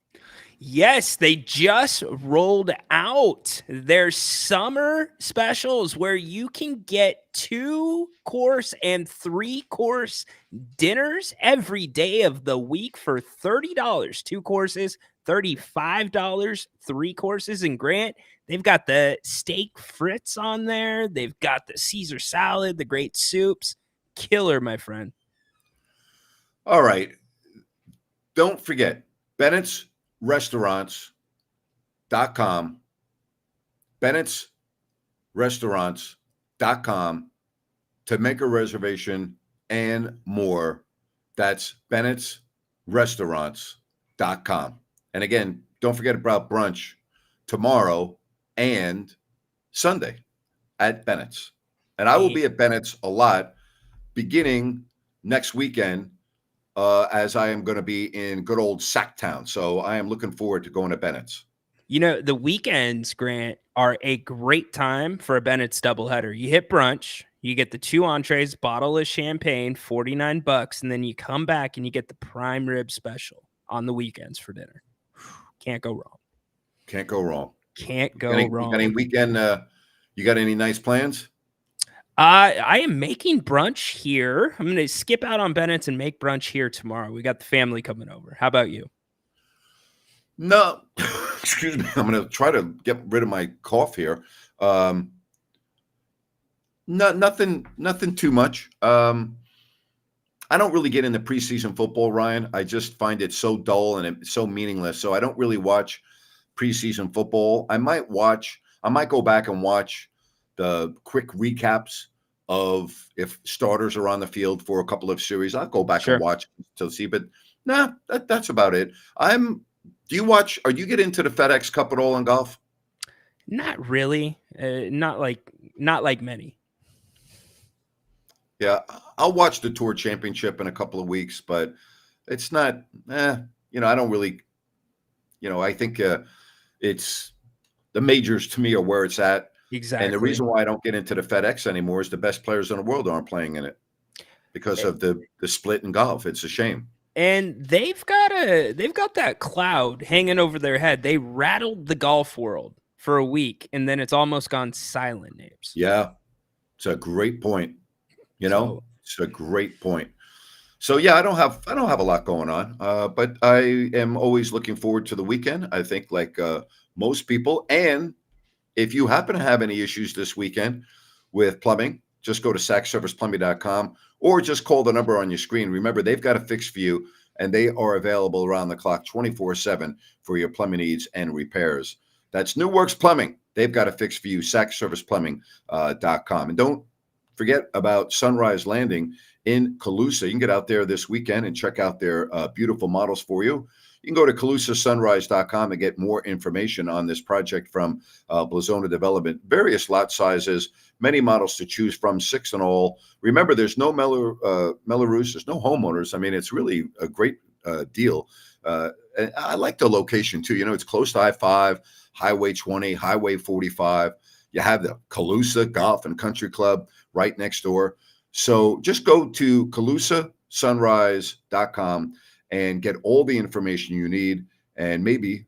Yes, they just rolled out their summer specials where you can get 2-course and 3-course dinners every day of the week for $30. 2 courses, $35, 3 courses. And Grant, they've got the steak frites on there. They've got the Caesar salad, the great soups. Killer, my friend. All right. Don't forget, Bennett's Restaurants.com, Bennett's Restaurants.com to make a reservation and more. That's Bennett's Restaurants.com. And again, don't forget about brunch tomorrow and Sunday at Bennett's. And I will be at Bennett's a lot beginning next weekend, as I am going to be in good old Sacktown. So I am looking forward to going to Bennett's. You know, the weekends, Grant, are a great time for a Bennett's doubleheader. You hit brunch, you get the 2 entrees, bottle of champagne, $49, and then you come back and you get the prime rib special on the weekends for dinner. Can't go wrong. Can't go wrong. Can't go wrong. You got any weekend? You got any nice plans? I am making brunch here. I'm going to skip out on Bennett's and make brunch here tomorrow. We got the family coming over. How about you? No, excuse me. I'm going to try to get rid of my cough here. Nothing too much. I don't really get into preseason football, Ryan. I just find it so dull and it's so meaningless. So I don't really watch preseason football. I might go back and watch the quick recaps of if starters are on the field for a couple of series. I'll go back and watch to see, but that's about it. Do you get into the FedEx Cup at all in golf? Not really. Not like many. Yeah, I'll watch the Tour Championship in a couple of weeks, but it's not, I don't really, I think it's the majors to me are where it's at. Exactly. And the reason why I don't get into the FedEx anymore is the best players in the world aren't playing in it because of the split in golf. It's a shame. And they've got that cloud hanging over their head. They rattled the golf world for a week, and then it's almost gone silent, Napes. Yeah, it's a great point. It's a great point. So yeah, I don't have a lot going on, but I am always looking forward to the weekend. I think like most people. And if you happen to have any issues this weekend with plumbing, just go to sackserviceplumbing.com or just call the number on your screen. Remember, they've got a fix for you, and they are available around the clock 24/7 for your plumbing needs and repairs. That's New Works Plumbing. They've got a fix for you, sackserviceplumbing.com. And don't forget about Sunrise Landing in Calusa. You can get out there this weekend and check out their beautiful models for you. You can go to CalusaSunrise.com and get more information on this project from Blazona Development. Various lot sizes, many models to choose from, 6 in all. Remember, there's no Melrose, there's no homeowners. I mean, it's really a great deal. And I like the location, too. It's close to I-5, Highway 20, Highway 45. You have the Calusa Golf and Country Club right next door. So just go to CalusaSunrise.com and get all the information you need, and maybe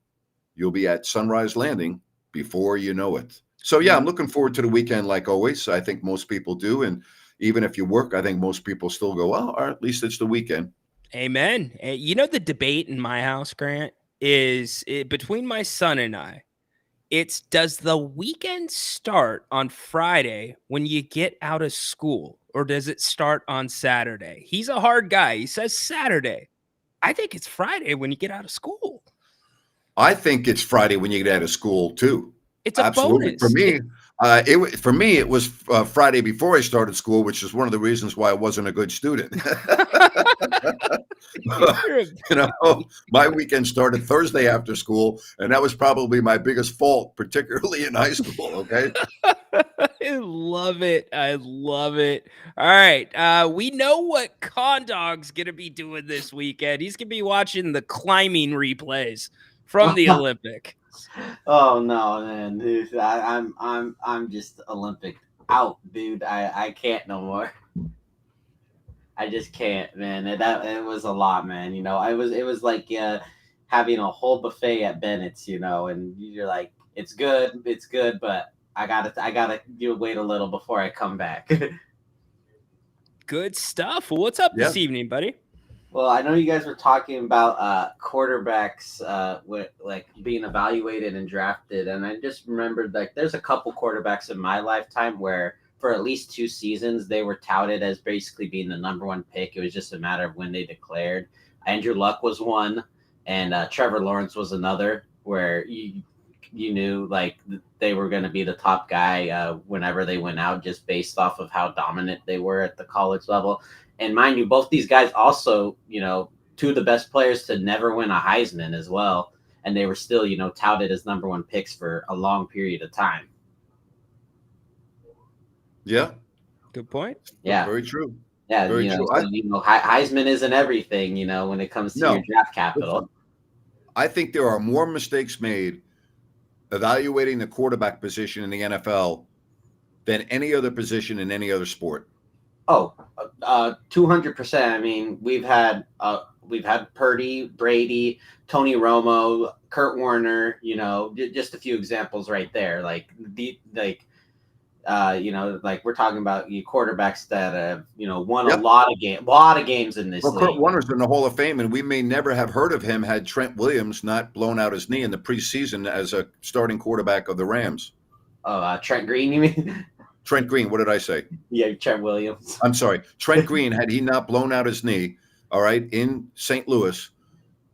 you'll be at Sunrise Landing before you know it. So yeah, I'm looking forward to the weekend like always. I think most people do, and even if you work, I think most people still go, well, or at least it's the weekend. Amen. The debate in my house, Grant, is between my son and I. It's, does the weekend start on Friday when you get out of school, or does it start on Saturday? He's a hard guy. He says Saturday. I think it's Friday when you get out of school. I think it's Friday when you get out of school too. It's a bonus. For me. It was Friday before I started school, which is one of the reasons why I wasn't a good student. My weekend started Thursday after school, and that was probably my biggest fault, particularly in high school. Okay. I love it. All right. We know what Condog's going to be doing this weekend. He's going to be watching the climbing replays from the Olympic. Oh no, man, dude! I'm just Olympic out, dude. I can't no more. I just can't, man. It was a lot, man. It was like having a whole buffet at Bennett's, and you're like, it's good, but I gotta wait a little before I come back. Good stuff. Well, what's up this evening, buddy? Well, I know you guys were talking about quarterbacks with like being evaluated and drafted, and I just remembered like there's a couple quarterbacks in my lifetime where for at least 2 seasons they were touted as basically being the number 1 pick. It was just a matter of when they declared. Andrew Luck was one, and Trevor Lawrence was another, where you knew like they were going to be the top guy whenever they went out, just based off of how dominant they were at the college level. And mind you, both these guys also, 2 of the best players to never win a Heisman as well. And they were still, touted as number 1 picks for a long period of time. Yeah. Good point. Yeah. Very true. Yeah. Very true. So, Heisman isn't everything, when it comes to your No. draft capital. Listen, I think there are more mistakes made evaluating the quarterback position in the NFL than any other position in any other sport. Oh, 200%. I mean, we've had Purdy, Brady, Tony Romo, Kurt Warner. Just a few examples right there. Like we're talking about quarterbacks that have won Yep. a lot of games in this Well, league. Kurt Warner's in the Hall of Fame, and we may never have heard of him had Trent Williams not blown out his knee in the preseason as a starting quarterback of the Rams. Oh, Trent Green, you mean? Trent Green, what did I say? Yeah, Trent Williams. I'm sorry. Trent Green, had he not blown out his knee, all right, in St. Louis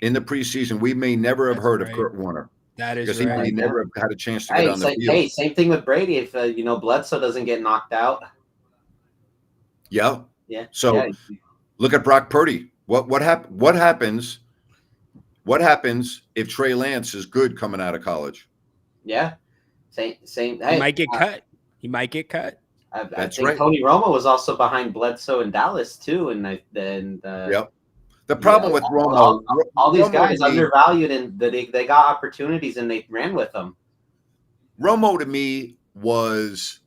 in the preseason, we may never have heard of Kurt Warner. That is because right. he never have had a chance to get on the field. Same thing with Brady. If Bledsoe doesn't get knocked out. Yeah. Yeah. So look at Brock Purdy. What happens? What happens if Trey Lance is good coming out of college? Yeah. Same. He might get cut. He might get cut. I That's think right. Tony Romo was also behind Bledsoe in Dallas too, and yep. The problem with Romo, all these Romo guys to me, undervalued, and they got opportunities and they ran with them. Romo to me was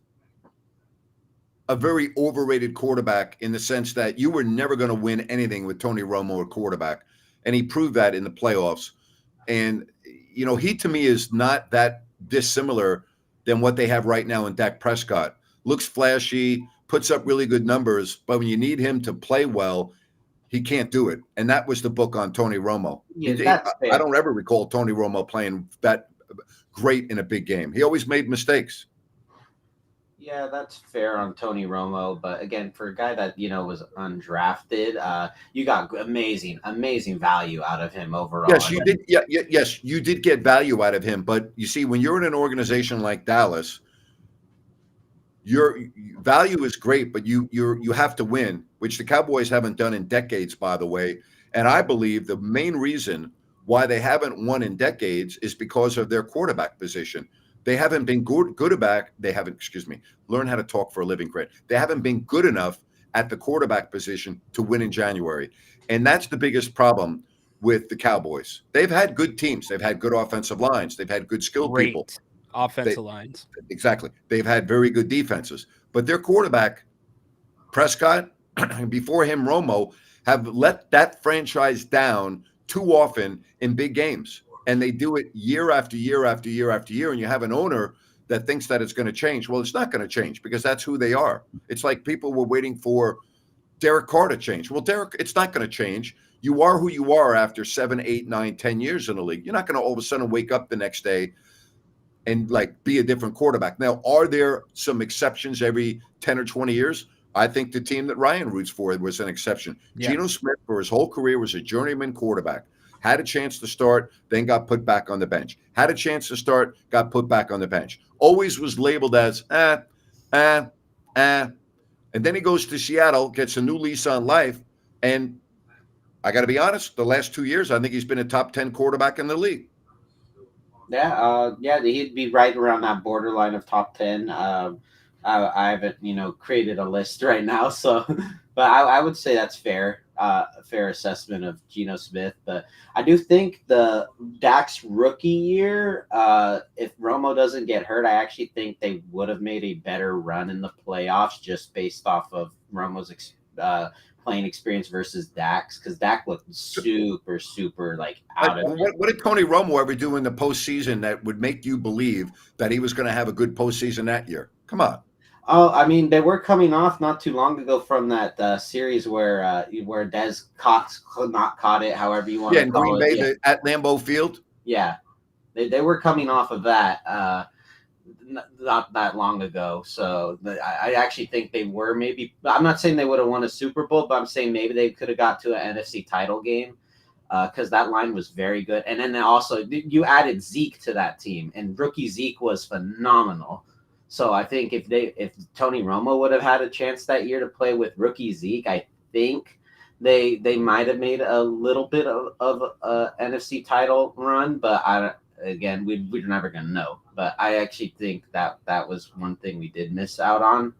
a very overrated quarterback in the sense that you were never going to win anything with Tony Romo at quarterback, and he proved that in the playoffs. And he to me is not that dissimilar than what they have right now in Dak Prescott. Looks flashy, puts up really good numbers, but when you need him to play well, he can't do it. And that was the book on Tony Romo. Yeah, I don't ever recall Tony Romo playing that great in a big game. He always made mistakes. Yeah, that's fair on Tony Romo. But again, for a guy that, was undrafted, you got amazing value out of him overall. Yes, you did. Yeah, yes, you did get value out of him. But you see, when you're in an organization like Dallas, your value is great, but you have to win, which the Cowboys haven't done in decades, by the way. And I believe the main reason why they haven't won in decades is because of their quarterback position. They haven't been learn how to talk for a living, Grant. They haven't been good enough at the quarterback position to win in January. And that's the biggest problem with the Cowboys. They've had good teams. They've had good offensive lines. They've had good skilled people. Offensive lines. Exactly. They've had very good defenses. But their quarterback, Prescott, before him, Romo, have let that franchise down too often in big games. And they do it year after year after year after year. And you have an owner that thinks that it's going to change. Well, it's not going to change because that's who they are. It's like people were waiting for Derek Carr to change. Well, Derek, it's not going to change. You are who you are after 7, 8, 9, 10 years in the league. You're not going to all of a sudden wake up the next day and be a different quarterback. Now, are there some exceptions every 10 or 20 years? I think the team that Ryan roots for was an exception. Yeah. Geno Smith, for his whole career, was a journeyman quarterback. Had a chance to start, then got put back on the bench. Had a chance to start, got put back on the bench. Always was labeled as, And then he goes to Seattle, gets a new lease on life. And I got to be honest, the last 2 years, I think he's been a top 10 quarterback in the league. Yeah, he'd be right around that borderline of top 10. I haven't, created a list right now, so, but I would say that's fair. A fair assessment of Geno Smith, but I do think the Dak's rookie year, if Romo doesn't get hurt, I actually think they would have made a better run in the playoffs just based off of Romo's playing experience versus Dak's, because Dak looked super out of it. What did Tony Romo ever do in the postseason that would make you believe that he was going to have a good postseason that year? Come on. Oh, I mean, they were coming off not too long ago from that series where Dez caught it, however you want to call it. Green Bay at Lambeau Field. Yeah, they were coming off of that not that long ago. So I actually think they were maybe. I'm not saying they would have won a Super Bowl, but I'm saying maybe they could have got to an NFC title game because that line was very good. And then also you added Zeke to that team, and rookie Zeke was phenomenal. So I think if Tony Romo would have had a chance that year to play with rookie Zeke, I think they might have made a little bit of a NFC title run. But we're never going to know. But I actually think that was one thing we did miss out on.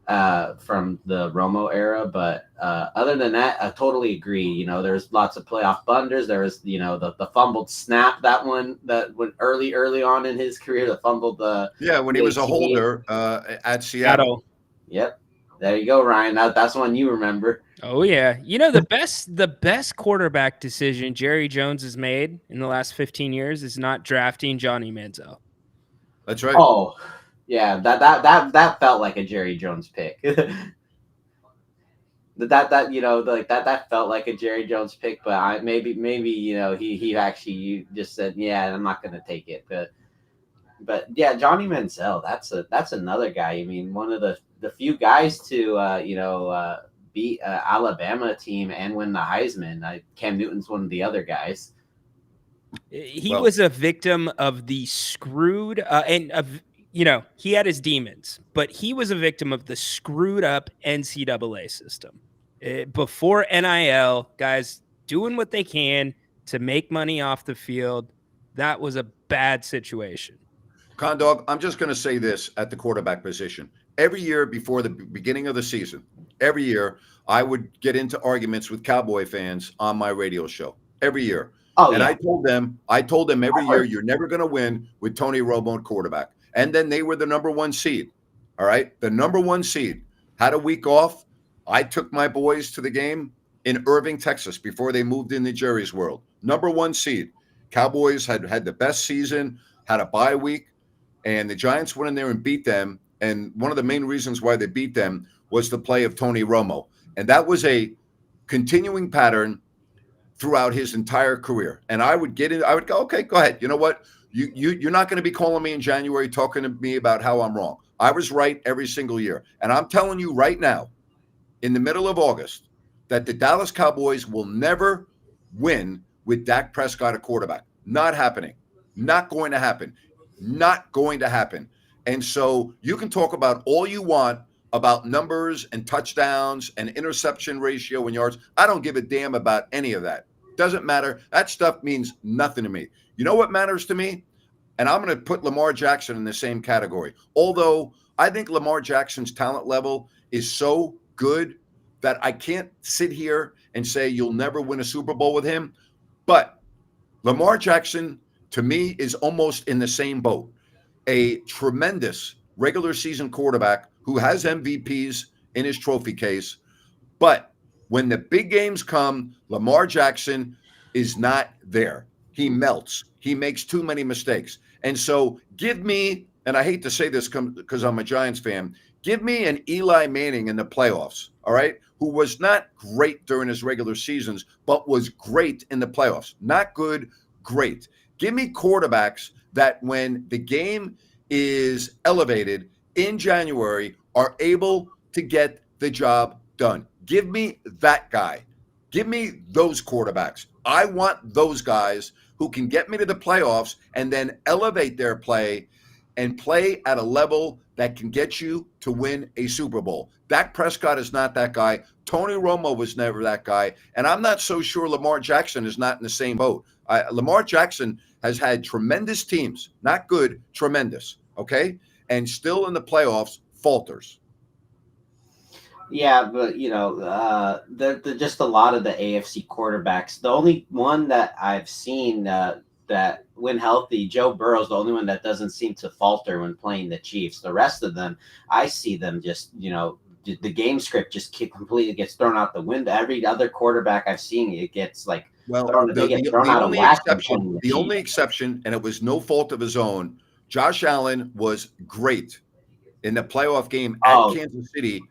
from the Romo era. But other than that, I totally agree. You know, there's lots of playoff blunders. There was, you know, the fumbled snap, that went early on in his career, the fumbled when he was a PAT. holder at Seattle. Seattle. Yep. There you go, Ryan. That's one you remember. Oh yeah, you know the best quarterback decision Jerry Jones has made in the last 15 years is not drafting Johnny Manziel. That's right. Oh, yeah, that felt like a Jerry Jones pick. that you know, like that felt like a Jerry Jones pick, but maybe you know he actually just said, yeah, I'm not gonna take it. But yeah, Johnny Manziel, that's another guy. I mean, one of the few guys to beat Alabama team and win the Heisman. Cam Newton's one of the other guys. He was a victim of the screwed he had his demons, but he was a victim of the screwed up NCAA system. Before NIL, guys doing what they can to make money off the field. That was a bad situation. Condog, I'm just going to say this at the quarterback position. Every year before the beginning of the season, every year, I would get into arguments with Cowboy fans on my radio show. Every year. Oh, and yeah. I told them every year, you're never going to win with Tony Romo at quarterback. And then they were the number one seed. All right. The number one seed had a week off. I took my boys to the game in Irving, Texas, before they moved into Jerry's world. Number one seed. Cowboys had the best season, had a bye week, and the Giants went in there and beat them. And one of the main reasons why they beat them was the play of Tony Romo. And that was a continuing pattern throughout his entire career. And I would go, okay, go ahead. You know what? You're not going to be calling me in January talking to me about how I'm wrong. I was right every single year. And I'm telling you right now, in the middle of August, that the Dallas Cowboys will never win with Dak Prescott at quarterback. Not happening. Not going to happen. Not going to happen. And so you can talk about all you want about numbers and touchdowns and interception ratio and yards. I don't give a damn about any of that. Doesn't matter. That stuff means nothing to me. You know what matters to me? And I'm going to put Lamar Jackson in the same category. Although I think Lamar Jackson's talent level is so good that I can't sit here and say you'll never win a Super Bowl with him. But Lamar Jackson, to me, is almost in the same boat. A tremendous regular season quarterback who has MVPs in his trophy case. But when the big games come, Lamar Jackson is not there. He melts. He makes too many mistakes. And so give me, and I hate to say this because I'm a Giants fan, give me an Eli Manning in the playoffs, all right, who was not great during his regular seasons, but was great in the playoffs. Not good, great. Give me quarterbacks that when the game is elevated in January are able to get the job done. Give me that guy. Give me those quarterbacks. I want those guys who can get me to the playoffs and then elevate their play and play at a level that can get you to win a Super Bowl. Dak Prescott is not that guy. Tony Romo was never that guy. And I'm not so sure Lamar Jackson is not in the same boat. Lamar Jackson has had tremendous teams, not good, tremendous, okay? And still in the playoffs, falters. Yeah, but you know, they're just a lot of the AFC quarterbacks. The only one that I've seen that when healthy, Joe Burrow's the only one that doesn't seem to falter when playing the Chiefs. The rest of them, I see them just, you know, the game script just completely gets thrown out the window. Every other quarterback I've seen, it gets like the only exception, and it was no fault of his own, Josh Allen was great in the playoff game at Kansas City,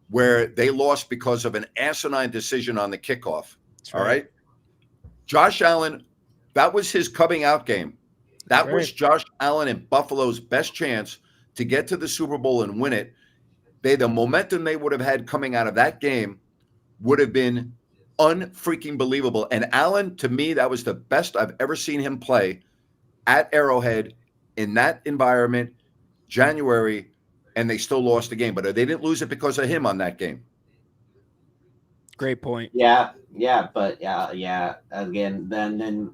where they lost because of an asinine decision on the kickoff. That's all right. Josh Allen, that was his coming out game. That was Josh Allen and Buffalo's best chance to get to the Super Bowl and win it. The momentum they would have had coming out of that game would have been unfreaking believable. And Allen, to me, that was the best I've ever seen him play at Arrowhead in that environment, January, and they still lost the game. But they didn't lose it because of him on that game. Great point. Yeah. Again, then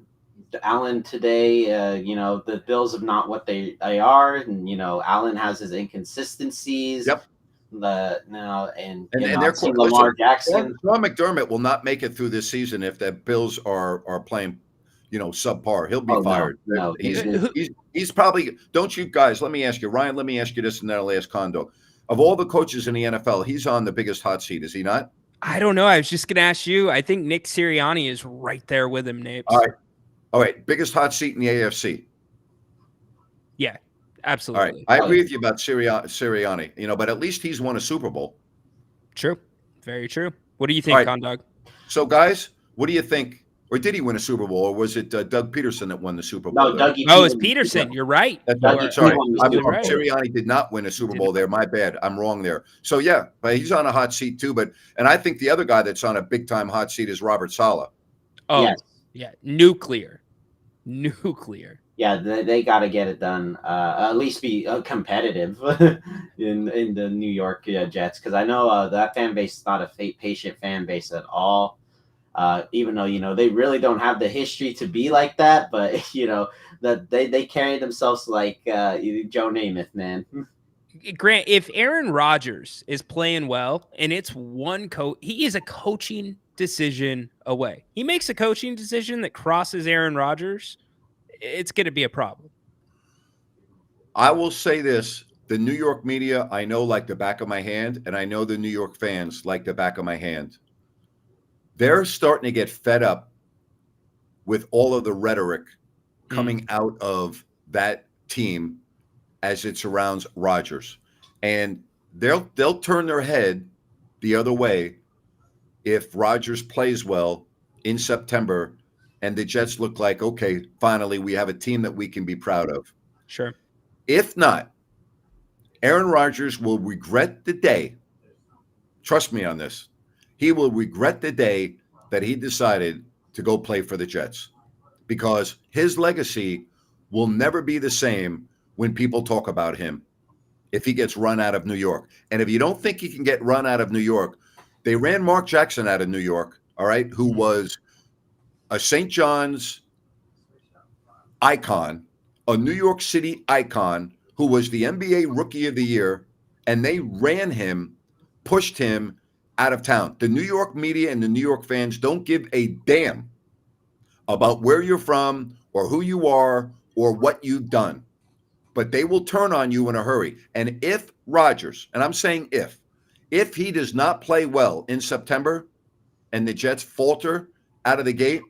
Allen today, you know, the Bills are not what they are. And, you know, Allen has his inconsistencies. Yep. And And I've they're seen listen, Lamar Jackson. Sean McDermott will not make it through this season if the Bills are playing, subpar. He'll be Oh, fired. no, He's probably. Don't you guys? Let me ask you, Ryan. Let me ask you this, and then I'll ask Kondo. Of all the coaches in the NFL, he's on the biggest hot seat, is he not? I don't know. I was just going to ask you. I think Nick Sirianni is right there with him, Napes. All right. Biggest hot seat in the AFC. Yeah, All absolutely. right. I agree with you about Sirianni, but at least he's won a Super Bowl. True. Very true. What do you think, Condog? So, guys, what do you think? Or did he win a Super Bowl, or was it Doug Peterson that won the Super Bowl? No, Dougie. Oh, it's Peterson. You're right. Sorry, Right. Sirianni did not win a Super Bowl there. My bad. I'm wrong there. So yeah, but he's on a hot seat too. And I think the other guy that's on a big time hot seat is Robert Saleh. Oh, yes. Yeah. Nuclear. Yeah, they got to get it done. At least be competitive in the New York Jets, because I know that fan base is not a patient fan base at all. Even though they really don't have the history to be like that, but that they carry themselves like Joe Namath, man. Grant, if Aaron Rodgers is playing well and it's one coach, he is a coaching decision away. He makes a coaching decision that crosses Aaron Rodgers, it's going to be a problem. I will say this: the New York media, I know like the back of my hand, and I know the New York fans like the back of my hand. They're starting to get fed up with all of the rhetoric coming out of that team as it surrounds Rodgers. And they'll turn their head the other way if Rodgers plays well in September and the Jets look like, okay, finally we have a team that we can be proud of. Sure. If not, Aaron Rodgers will regret the day. Trust me on this. He will regret the day that he decided to go play for the Jets, because his legacy will never be the same when people talk about him if he gets run out of New York. And if you don't think he can get run out of New York, they ran Mark Jackson out of New York, all right, who was a St. John's icon, a New York City icon, who was the NBA Rookie of the Year, and they ran him, pushed him out of town. The New York media and the New York fans don't give a damn about where you're from or who you are or what you've done, but they will turn on you in a hurry. And if Rodgers, and I'm saying if he does not play well in September and the Jets falter out of the gate,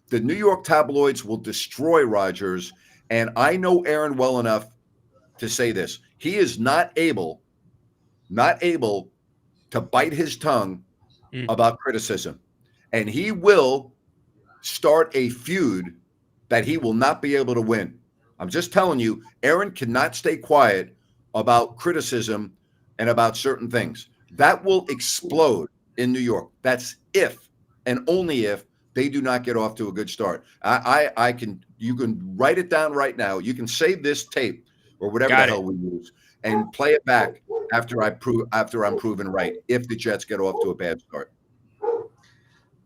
the New York tabloids will destroy Rodgers. And I know Aaron well enough to say this: he is not able to bite his tongue about criticism. And he will start a feud that he will not be able to win. I'm just telling you, Aaron cannot stay quiet about criticism and about certain things. That will explode in New York. That's if and only if they do not get off to a good start. You can write it down right now. You can save this tape or whatever the hell we use and play it back after I'm proven right, if the Jets get off to a bad start.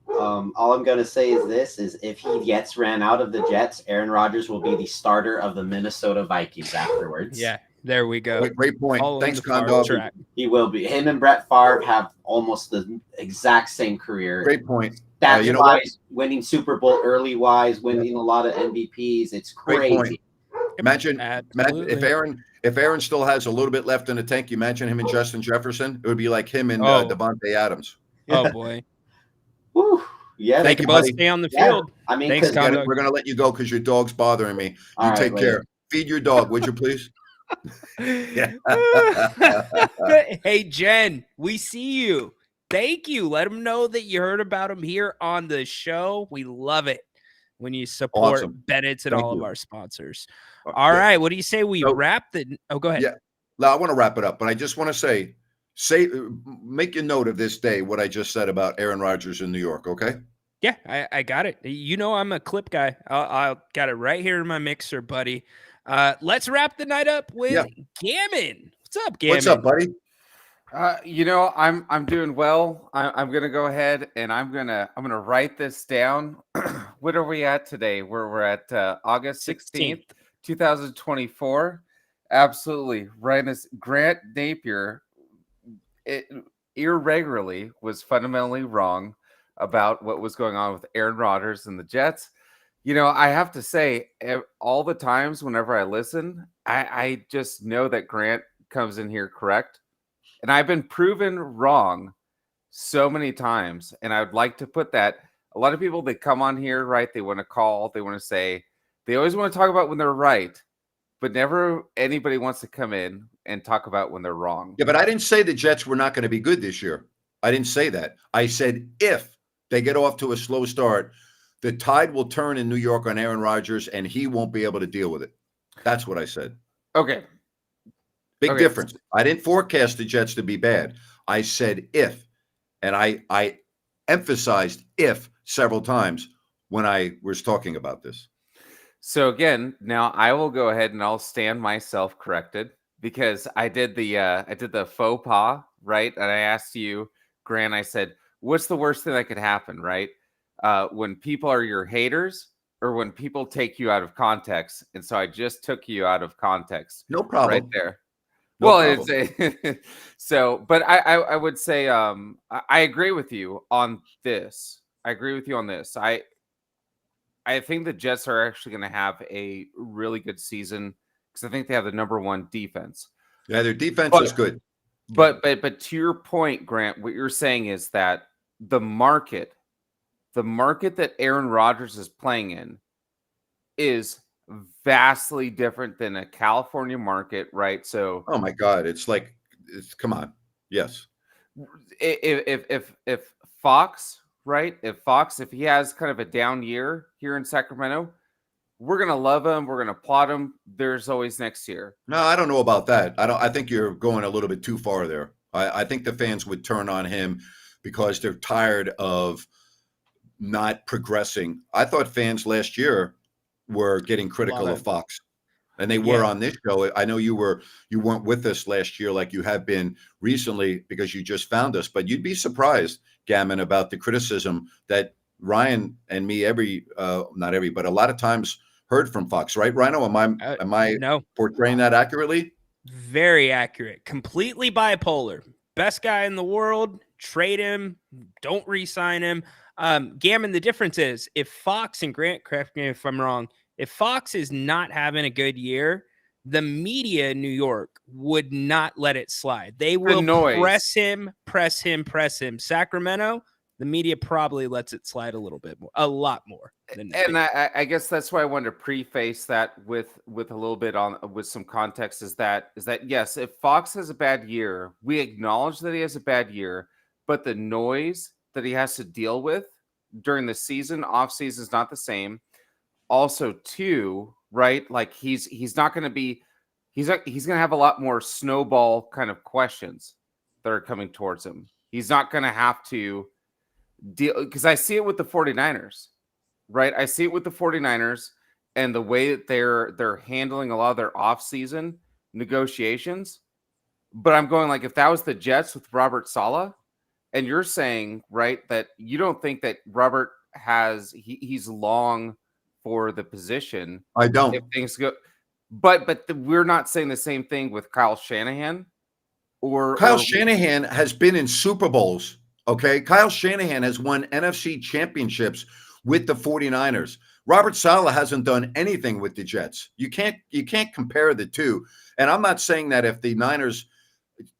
All I'm going to say is if he gets ran out of the Jets, Aaron Rodgers will be the starter of the Minnesota Vikings afterwards. Yeah, there we go. Great point. Thanks, Condor. He will be. Him and Brett Favre have almost the exact same career. Great point. That's wise, winning Super Bowl early wise, winning a lot of MVPs. It's crazy. Great point. Imagine if Aaron still has a little bit left in the tank. You imagine him and Justin Jefferson. It would be like him and Devontae Adams. Oh boy. Woo. Yeah, they can both stay on the field. I mean, thanks, we're gonna let you go because your dog's bothering me. You take care. Feed your dog, would you please? Yeah. Hey, Jen, we see you. Thank you. Let them know that you heard about him here on the show. We love it when you support Bennett's and all of our sponsors. All right. What do you say we wrap the? Oh, go ahead. Yeah. No, I want to wrap it up, but I just want to say, make a note of this day, what I just said about Aaron Rodgers in New York. Okay. Yeah, I got it. I'm a clip guy. I'll got it right here in my mixer, buddy. Let's wrap the night up with Gammon. What's up, Gammon? What's up, buddy? I'm doing well. I'm gonna go ahead and I'm gonna write this down. What are we at today? We're at August 16th, 2024. Absolutely, Grant Napier irregularly was fundamentally wrong about what was going on with Aaron Rodgers and the Jets. I have to say, all the times whenever I listen, I just know that Grant comes in here correct. And I've been proven wrong so many times. And I would like to put that. A lot of people, they come on here, right? They want to call, they want to say, they always want to talk about when they're right, but never anybody wants to come in and talk about when they're wrong. Yeah, but I didn't say the Jets were not going to be good this year. I didn't say that. I said if they get off to a slow start, the tide will turn in New York on Aaron Rodgers, and he won't be able to deal with it. That's what I said. Okay. Big difference. I didn't forecast the Jets to be bad. I said if, and I emphasized if several times when I was talking about this. So again, now I will go ahead and I'll stand myself corrected because I did the faux pas, right? And I asked you, Grant, I said, what's the worst thing that could happen, right? When people are your haters or when people take you out of context. And so I just took you out of context. No problem. Right there. No well, problem. it's so, but I would say I agree with you on this. I agree with you on this. I think the Jets are actually going to have a really good season because I think they have the number one defense. Yeah, their defense is good. But to your point, Grant, what you're saying is that the market that Aaron Rodgers is playing in is vastly different than a California market, right? So, oh my God, come on, yes. If Fox, right? If he has kind of a down year here in Sacramento, we're gonna love him. We're gonna applaud him. There's always next year. No, I don't know about that. I think you're going a little bit too far there. I think the fans would turn on him because they're tired of not progressing. I thought fans last year were getting critical of Fox, and they were on this show. I know you weren't with us last year like you have been recently because you just found us, but you'd be surprised, Gammon, about the criticism that Ryan and me but a lot of times heard from Fox, right? Ryno, am I no portraying that accurately? Very accurate. Completely bipolar. Best guy in the world. Trade him. Don't re-sign him. Gammon, the difference is if Fox, and Grant, correct me if I'm wrong, if Fox is not having a good year, the media in New York would not let it slide. They will press him. Sacramento, the media probably lets it slide a lot more. And I guess that's why I wanted to preface that with a little bit with some context is that yes, if Fox has a bad year, we acknowledge that he has a bad year, but the noise that he has to deal with during the season, off season is not the same. Also, too, right? Like he's not going to be, he's going to have a lot more snowball kind of questions that are coming towards him. He's not going to have to deal because I see it with the 49ers, right? I see it with the 49ers and the way that they're handling a lot of their off-season negotiations. But I'm going like if that was the Jets with Robert Saleh, and you're saying, right, that you don't think that Robert he's long for the position. I don't. If things go, but we're not saying the same thing with Kyle Shanahan. Kyle Shanahan has been in Super Bowls. Okay, Kyle Shanahan has won NFC championships with the 49ers. Robert Saleh hasn't done anything with the Jets. You can't compare the two. And I'm not saying that if the Niners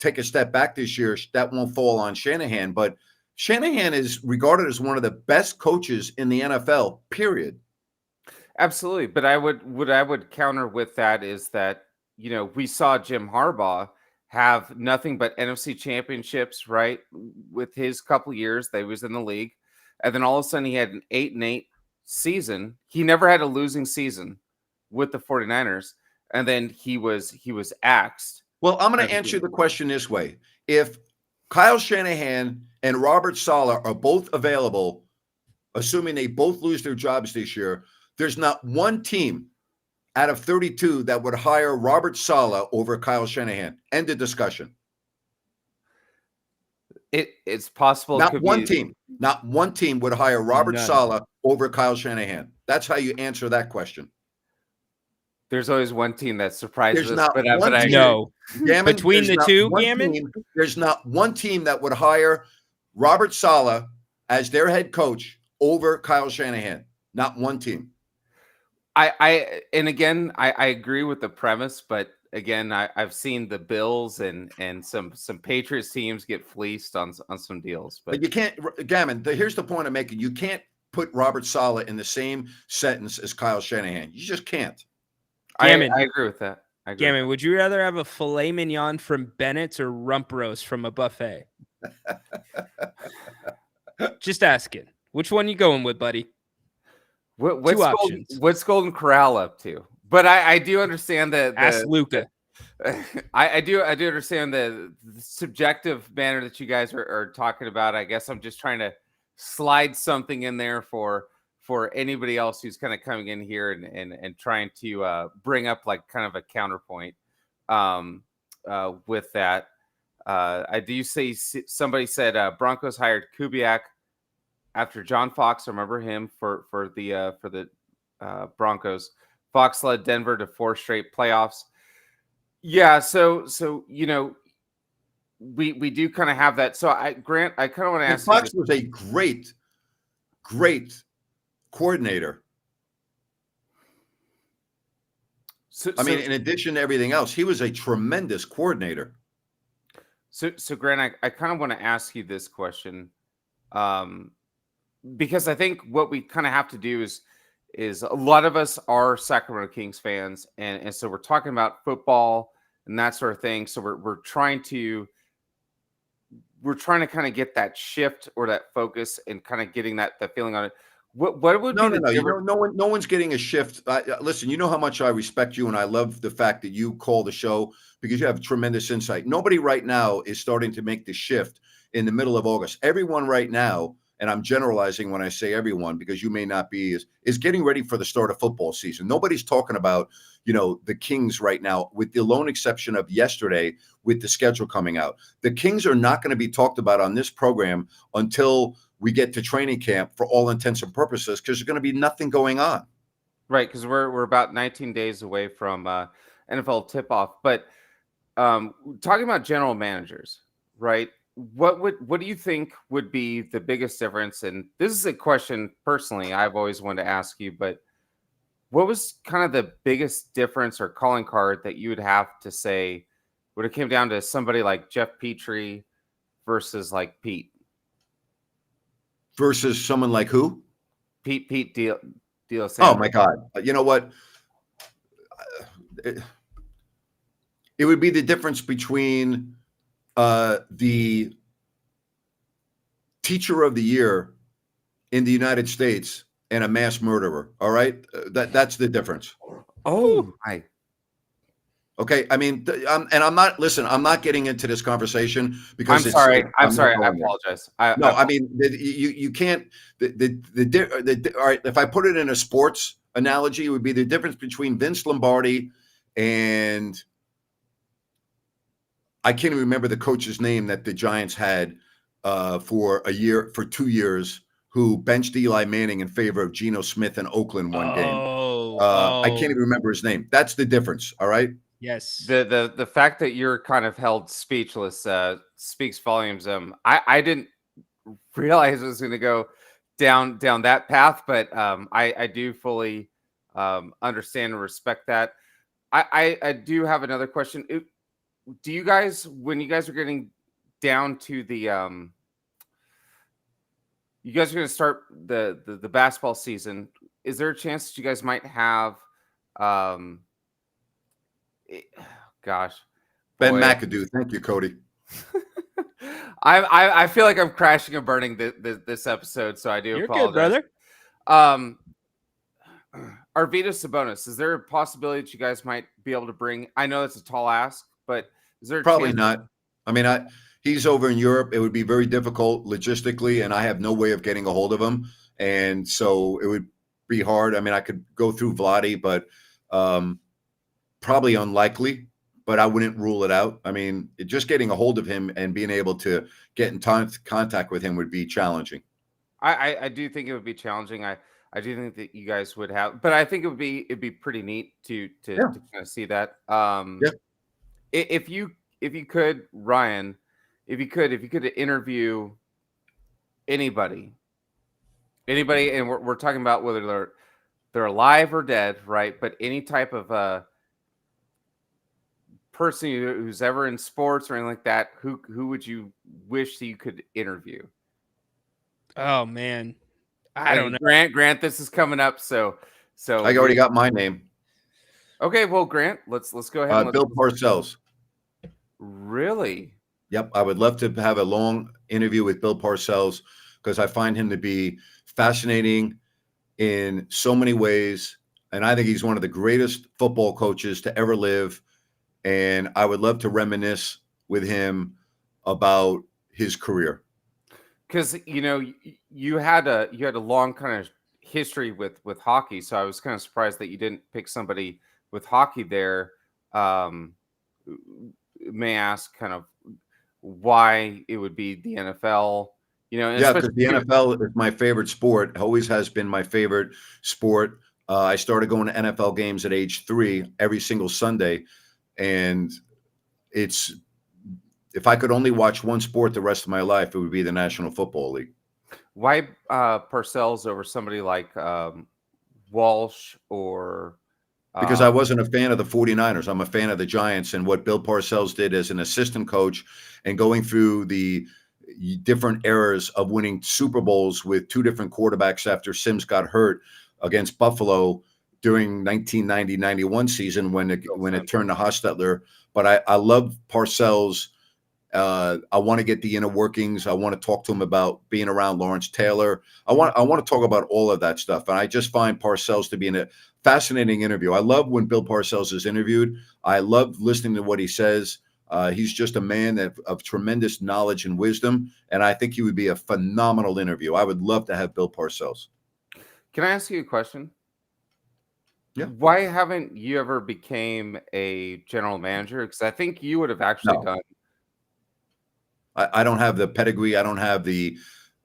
take a step back this year, that won't fall on Shanahan. But Shanahan is regarded as one of the best coaches in the NFL, period. Absolutely. But what I would counter with that is that, we saw Jim Harbaugh have nothing but NFC championships, right? With his couple years that he was in the league. And then all of a sudden he had an 8-8 season. He never had a losing season with the 49ers. And then he was axed. Well, I'm going to answer the question this way. If Kyle Shanahan and Robert Saleh are both available, assuming they both lose their jobs this year, there's not one team out of 32 that would hire Robert Saleh over Kyle Shanahan. End of discussion. It's possible. Not one team would hire Robert Saleh over Kyle Shanahan. That's how you answer that question. There's always one team that surprises There's us, not but one I team. No. Gammon, Between there's the not two, one Gammon? team- there's not one team that would hire Robert Saleh as their head coach over Kyle Shanahan. Not one team. and again, I agree with the premise, but again, I've seen the Bills and some Patriots teams get fleeced on some deals. But you can't, Gammon, here's the point I'm making. You can't put Robert Saleh in the same sentence as Kyle Shanahan. You just can't. Gammon. I agree with that. I agree with Gammon, would you rather have a filet mignon from Bennett's or rump roast from a buffet? Just asking. Which one you going with, buddy? Options. What's Golden Corral up to? But I do understand that. Ask Luca. I do understand the subjective manner that you guys are talking about. I guess I'm just trying to slide something in there for anybody else who's kind of coming in here and trying to bring up like kind of a counterpoint with that. I do see somebody said Broncos hired Kubiak after John Fox. Remember him for the Broncos. Fox led Denver to 4 straight playoffs. Yeah, so you know, we do kind of have that. So Grant, I kind of want to ask. Fox was a great coordinator. I mean, in addition to everything else, he was a tremendous coordinator. So Grant, I kind of want to ask you this question, because I think what we kind of have to do is a lot of us are Sacramento Kings fans, and so we're talking about football and that sort of thing. So we're trying to kind of get that shift or that focus and kind of getting that feeling on it. What would No, be no, no. No one's getting a shift. Listen, you know how much I respect you, and I love the fact that you call the show because you have tremendous insight. Nobody right now is starting to make the shift in the middle of August. Everyone right now, and I'm generalizing when I say everyone because you may not be, is getting ready for the start of football season. Nobody's talking about, the Kings right now, with the lone exception of yesterday with the schedule coming out. The Kings are not going to be talked about on this program until we get to training camp for all intents and purposes because there's going to be nothing going on. Right, because we're about 19 days away from NFL tip-off. But talking about general managers, right? What do you think would be the biggest difference? And this is a question personally I've always wanted to ask you, but what was kind of the biggest difference or calling card that you would have to say when it came down to somebody like Jeff Petrie versus like Pete? Versus someone like who? Pete Deal. Oh my God! You know what? It would be the difference between the teacher of the year in the United States and a mass murderer. All right, that's the difference. Oh, hi. Okay, I mean, I'm not getting into this conversation because I'm sorry. I apologize. I mean, you can't. All right, if I put it in a sports analogy, it would be the difference between Vince Lombardi and I can't even remember the coach's name that the Giants had for 2 years, who benched Eli Manning in favor of Geno Smith in Oakland one game. I can't even remember his name. That's the difference. All right. Yes. The fact that you're kind of held speechless speaks volumes. I didn't realize it was going to go down that path, but I do fully understand and respect that. I do have another question. Do you guys, when you guys are getting down to the you guys are going to start the basketball season, is there a chance that you guys might have Ben McAdoo. Thank you, Cody. I feel like I'm crashing and burning this episode, so I do apologize. Good, brother. Arvydas Sabonis, is there a possibility that you guys might be able to bring? I know it's a tall ask, but is there probably not? I mean, he's over in Europe. It would be very difficult logistically, and I have no way of getting a hold of him, and so it would be hard. I mean, I could go through Vladi, but probably unlikely, but I wouldn't rule it out. I mean, just getting a hold of him and being able to get in contact with him would be challenging. I do think it would be challenging. I do think that you guys would have, but I think it'd be pretty neat to Yeah. to kind of see that. Yeah. If you could, Ryan, if you could interview anybody, and we're talking about whether they're alive or dead, right? But any type of person who's ever in sports or anything like that, who would you wish that you could interview? Oh man, I don't know. Grant, this is coming up, so I already got my name. okay. Well, Grant, let's go ahead. And Bill Parcells. Really? Yep, I would love to have a long interview with Bill Parcells because I find him to be fascinating in so many ways, and I think he's one of the greatest football coaches to ever live. And I would love to reminisce with him about his career. Because you had a long kind of history with hockey, so I was kind of surprised that you didn't pick somebody with hockey there. May I ask kind of why it would be the NFL? And Yeah, because especially the NFL is my favorite sport. Always has been my favorite sport. I started going to NFL games at age 3 every single Sunday, and it's if I could only watch one sport the rest of my life, it would be the National Football League. why Parcells over somebody like Walsh or Because I wasn't a fan of the 49ers. I'm a fan of the Giants and what Bill Parcells did as an assistant coach and going through the different eras of winning Super Bowls with 2 different quarterbacks after Sims got hurt against Buffalo during 1990-91 season when it turned to Hostetler. But I love Parcells. I want to get the inner workings. I want to talk to him about being around Lawrence Taylor. I want to talk about all of that stuff. And I just find Parcells to be a fascinating interview. I love when Bill Parcells is interviewed. I love listening to what he says. He's just a man of tremendous knowledge and wisdom. And I think he would be a phenomenal interview. I would love to have Bill Parcells. Can I ask you a question? Yeah. Why haven't you ever became a general manager? Because I think you would have actually No. done. I don't have the pedigree. I don't have the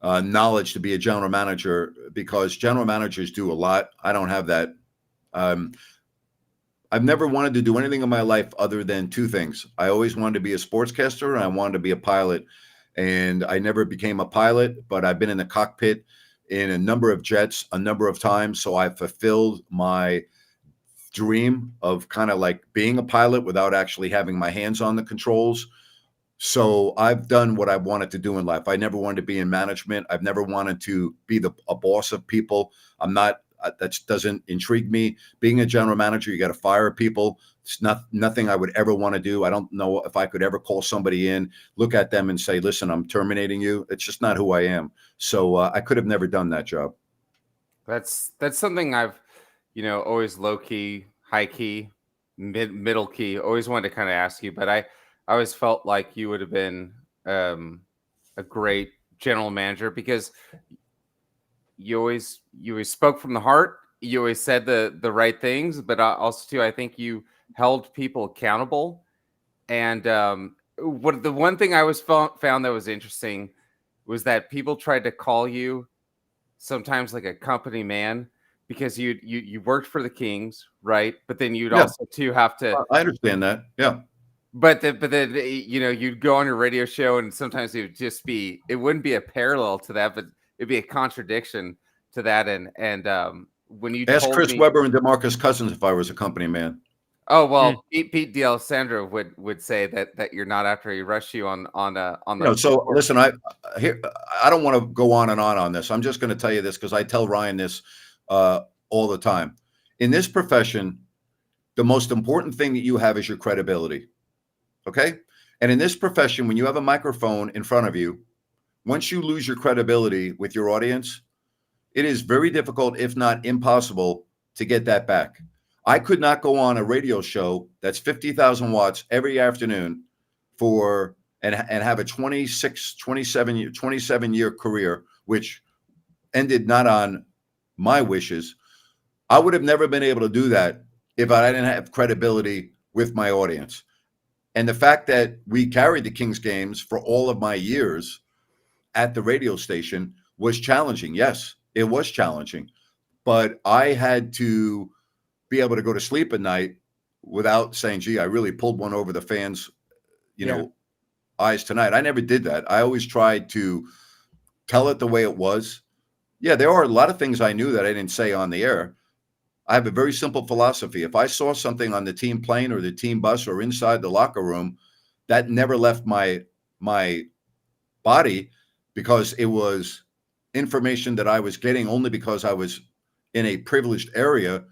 knowledge to be a general manager because general managers do a lot. I don't have that. I've never wanted to do anything in my life other than 2 things. I always wanted to be a sportscaster and I wanted to be a pilot. And I never became a pilot, but I've been in the cockpit in a number of jets a number of times. So I fulfilled my dream of kind of like being a pilot without actually having my hands on the controls. So I've done what I wanted to do in life. I never wanted to be in management. I've never wanted to be a boss of people. I'm not. That doesn't intrigue me. Being a general manager, you got to fire people. It's nothing I would ever want to do. I don't know if I could ever call somebody in, look at them and say, listen, I'm terminating you. It's just not who I am. So I could have never done that job. That's something I've, always low key, high key, middle key. Always wanted to kind of ask you, but I always felt like you would have been a great general manager because you always spoke from the heart. You always said the right things, but also too, I think you held people accountable. And the one thing I was found that was interesting was that people tried to call you sometimes like a company man because you worked for the Kings, right? But then you'd also too have to. I understand that. Yeah. But then you'd go on your radio show and sometimes it would just be, it wouldn't be a parallel to that, but it'd be a contradiction to that. And when you ask told Chris me, Webber and DeMarcus Cousins if I was a company man. oh well, Pete D'Alessandro would say that you're not after he rushed you on the. So listen, I don't want to go on and on this. I'm just going to tell you this because I tell Ryan this all the time. In this profession, the most important thing that you have is your credibility. Okay. And in this profession, when you have a microphone in front of you, once you lose your credibility with your audience, it is very difficult, if not impossible, to get that back. I could not go on a radio show that's 50,000 watts every afternoon and have a 27 year career, which ended not on my wishes. I would have never been able to do that if I didn't have credibility with my audience. And the fact that we carried the Kings games for all of my years at the radio station was challenging. Yes, it was challenging. but I had to be able to go to sleep at night without saying, gee, I really pulled one over the fans, eyes tonight. I never did that. I always tried to tell it the way it was. Yeah, there are a lot of things I knew that I didn't say on the air. I have a very simple philosophy. If I saw something on the team plane or the team bus or inside the locker room, that never left my body, because it was information that I was getting only because I was in a privileged area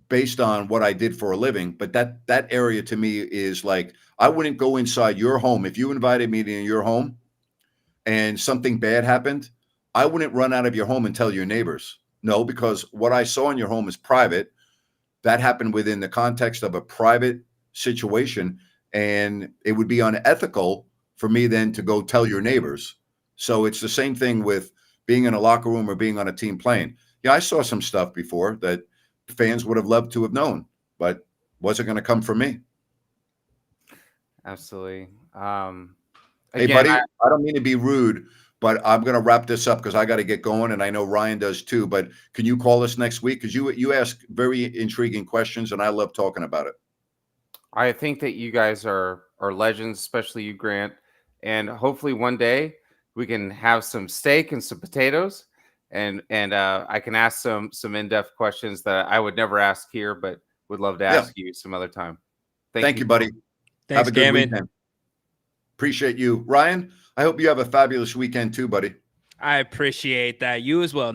based on what I did for a living. But that area to me is like, I wouldn't go inside your home. If you invited me to your home and something bad happened, I wouldn't run out of your home and tell your neighbors. No, because what I saw in your home is private. That happened within the context of a private situation, and it would be unethical for me then to go tell your neighbors. So it's the same thing with being in a locker room or being on a team plane. Yeah, I saw some stuff before that fans would have loved to have known, but wasn't going to come from me. Absolutely. Hey, Again, buddy, I don't mean to be rude, but I'm going to wrap this up because I got to get going, and I know Ryan does too. But can you call us next week? Because you ask very intriguing questions, and I love talking about it. I think that you guys are legends, especially you, Grant. And hopefully one day we can have some steak and some potatoes, and I can ask some in-depth questions that I would never ask here, but would love to ask you some other time. Thank you, buddy. Thanks, have a good Cameron. weekend. Appreciate you, Ryan. I hope you have a fabulous weekend too, buddy. I appreciate that. You as well, Nick.